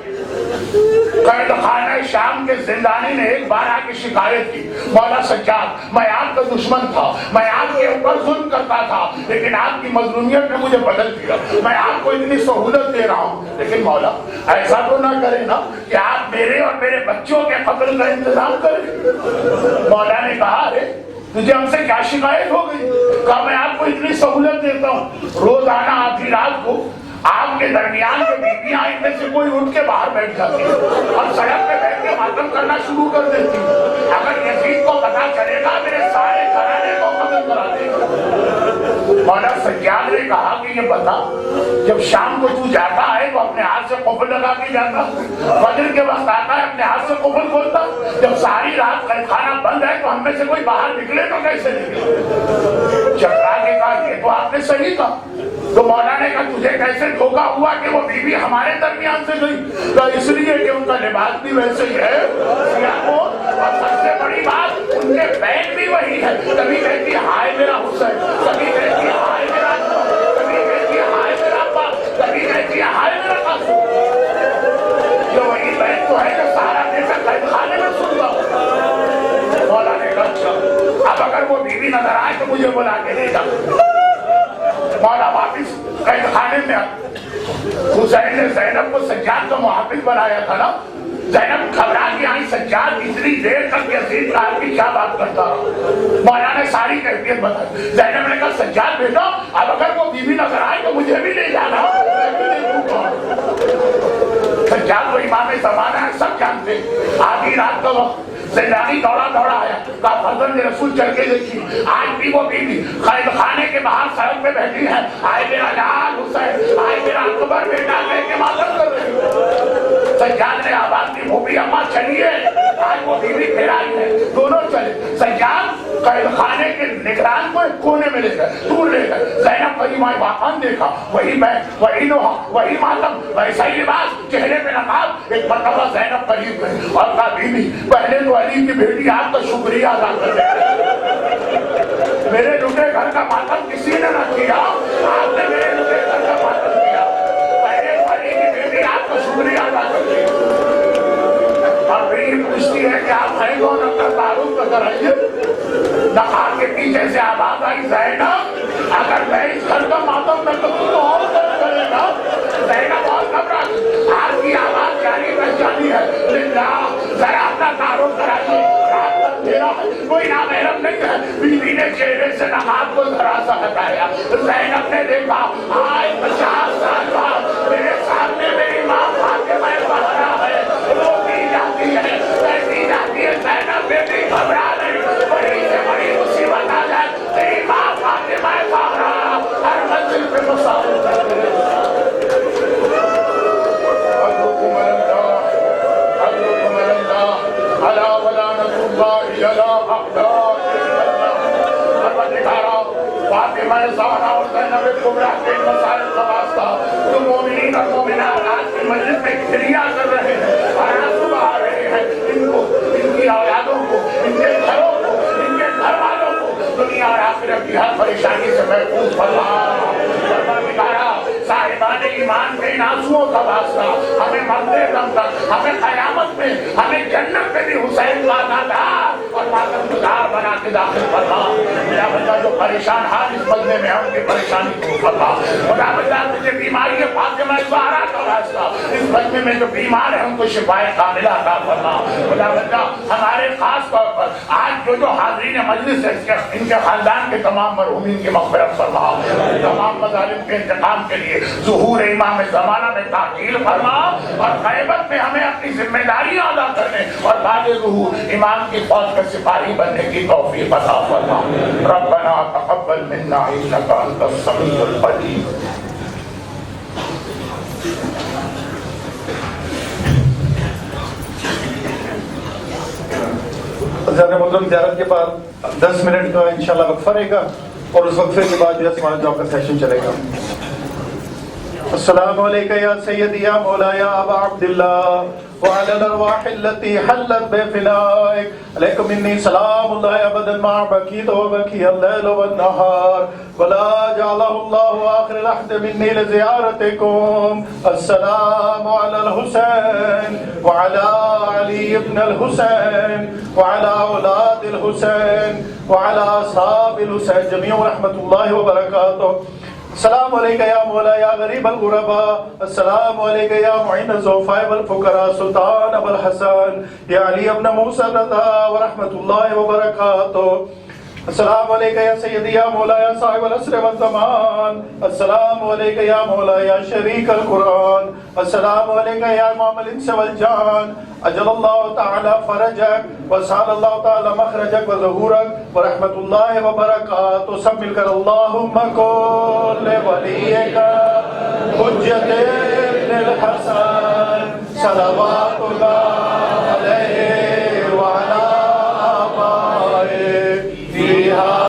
قید خانہ شام کے زندانی نے ایک بار آ کے شکایت کی، مولا سجاد میں آپ کا دشمن تھا، میں آپ کے اوپر ظلم کرتا تھا لیکن آپ کی مظلومیت نے مجھے بدل دیا، میں آپ کو اتنی سہولت دے رہا ہوں لیکن مولا ایسا تو نہ کرے نا کہ آپ میرے اور میرے بچوں کے قتل کا انتظام کریں. مولا نے کہا ارے تجھے ہم سے کیا شکایت ہو گئی؟ کہا میں آپ کو اتنی سہولت دیتا ہوں، روزانہ آدھی رات کو آپ کے درمیان جو بیویاں ان میں سے کوئی اٹھ کے باہر بیٹھ جاتی ہے اور سڑک پہ بیٹھ کے ماتم کرنا شروع کر دیتی ہے. اگر یزید کو پتا چلے گا میرے سارے گھرانے کو قتل کرا دے گا. مولا سجاد نے کہا کہ یہ بتا، جب شام کو تو جاتا ہے تو اپنے ہاتھ سے قفل لگا کے جاتا، فجر کے وقت آتا ہے اپنے ہاتھ سے قفل کھولتا، جب ساری رات قید خانہ بند ہے تو ہم میں سے کوئی باہر نکلے تو کیسے نکلے؟ چکرا کے کہا یہ تو آپ نے صحیح کہا. تو مولا نے کہا تجھے کیسے دھوکا ہوا کہ وہ بیوی ہمارے درمیان سے گئی؟ تو اس لیے کہ ان کا لباس بھی ویسے ہی ہے، اور سب سے بڑی بات ان کے بیگ بھی وہی ہے. کبھی کہتی ہائے میرا حسین، کبھی کہتی ہائے میرا عثمان، کبھی کہتی ہائے میرا عباس، کبھی کہتی ہائے میرا قاسم. یہ وہی بیگ تو ہے جو سارا دن میں قید خانے میں سنتا ہوں. مولا نے کہا اچھا اب اگر وہ بیوی نظر آئے تو مجھے بلا کے لے جا. مولا واپس قید خانے میں حسین نے زینب کو سجاد کا محافظ بنایا تھا نا، زینب گھبرا کے آئی، سجاد اتنی دیر تک یزید صاحب کی کیا بات کرتا رہا؟ مولا نے ساری کیفیت بتائی۔ زینب نے کہا سجاد بیٹا اب اگر وہ بیوی نظر آئے تو مجھے بھی لے جانا، میں بھی دیکھوں گا۔ سجاد وہ امام زمانہ ہے، سب جانتے۔ آدھی رات کا وقت زندانی دوڑا آیا، کہا فرزند رسول چل کے دیکھی، آج بھی وہ بیوی قید خانے کے باہر سڑک پہ بیٹھی ہے، آئے میرا لال حسین، آئے میرا اکبر بیٹا لے کے ماتم کر رہی ہے۔ سجاد نے آواز دی، وہ بھی اماں چلیے، آج وہ بیوی پھر آئی ہے۔ دونوں چلے، سجاد قید خانے کے نگران کو ایک کونے میں لے گئے، دور لے گئے۔ زینب وہی ماں واقعان دیکھا، وہی میں، وہی نوحہ، وہی ماتم، ویسا ہی لباس، چہرے پہ نقاب۔ ایک مرتبہ زینب قریب گئی اور کہا بیوی پہلے تو علی کی بیٹی آپ کا شکریہ ادا کر دے، میرے لٹے گھر کا ماتم کسی نے نہ کیا، آپ نے میرے لٹے گھر کا ماتم کیا، پہلے تو علی کی بیٹی آپ کا شکریہ ادا کر دے۔ اور پھر یہ پوچھتی ہے کہ آپ ہیں کون؟ اپنا تعارف نظر آئیے۔ نقاب کے پیچھے سے آواز آئی، زینب اگر میں اس گھر کا ماتم نہ کروں تو اور کون کرے گا؟ زینب بہت گھبرا گئی، آپ کی آواز جانی پہچانی ہے، للہ ذرا اپنا تعارف کرائیے، رات تک میرا کوئی نامحرم نہیں ہے۔ بیوی نے چہرے سے نقاب کو ذرا سا ہٹایا، زینب نے دیکھا آج 50 سال بعد میرے سامنے میری ماں فاطمہ زہرا ہے، روتی جاتی ہے، کہتی جاتی ہے زینب بیٹی گھبرا نہیں، بڑی سے بڑی مصیبت آ جائے تیری ماں فاطمہ زہرا ہر منزل پہ مسافر کر دے۔ فاطمہ زہرا اور زینب کبریٰ کے مسائل کا واسطہ جو مومنین اور مومنات آج کی مجلس میں کھریا کر رہے ہیں اور آنسو بہا رہے ہیں، ان کو، ان کی اولادوں کو، ان کے گھروں کو، ان کے گھر والوں کو دنیا اور آخرت کی ہر پریشانی سے محفوظ فرما۔ صاحبان ایمان کے ان آنسوؤں کا واسطہ ہمیں مرتے دم تک، ہمیں قیامت میں، ہمیں جنت میں بھی حسین کا عزادار اور ماتم گزار بنا کے داخل فرما۔ میرا بندہ جو پریشان حال اس مجمع میں ہے ان کی پریشانی کو فرما۔ خدا بندہ مجھے بیماری ہے فاطمہ زہرا کا واسطہ اس مجمع میں جو بیمار ہیں ان کو شفائے کاملہ عطا فرما۔ خدا بندہ ہمارے خاص طور پر آج جو حاضرین مجلس ہے ان کے خاندان کے تمام مرحومین کی مغفرت فرما، تمام مظالم کے انتقام کے لیے ظہور امام زمانہ میں تعجیل فرما، اور غیبت میں ہمیں اپنی ذمہ داریاں ادا کرنے اور بعد ظہور امام کی فوج کا سپاہی بننے کی توفیق عطا فرما۔ ربنا تقبل منا انک انت السمیع العلیم۔ حضرات محترم زیارت کے بعد 10 منٹ کا انشاءاللہ وقفہ رہے گا اور اس وقفے کے بعد جو ہے سوال جواب کا سیشن چلے گا۔ السلام علیکم یا سیدی یا مولا یا ابا عبداللہ وعلى الارواح التي حلت بفنائك عليكم مني سلام الله ابدا ما بكيت وبكي الليل والنهار ولا جعله الله اخر العهد مني لزيارتكم. السلام على الحسين وعلى علي بن الحسين وعلى اولاد الحسين وعلى اصحاب الحسين جميعا ورحمة الله وبركاته. السلام علیکہ یا مولا یا غریب الغرباء، السلام علیکہ یا معین الضعفاء والفقراء سلطان ابو الحسن یا علی ابن موسیٰ الرضا ورحمۃ اللہ وبرکاتہ. السلام علیکہ یا سیدی یا مولا یا صاحب العصر والزمان، السلام علیکہ یا مولا یا شریک القرآن، السلام علیکہ یا امام الانس والجان، اجل اللہ تعالی فرجک وسال اللہ تعالی مخرجک وظہورک ورحمۃ اللہ وبرکاتہ. سب مل کر اللہم کل ولیک حجت ابن الحسن صلوات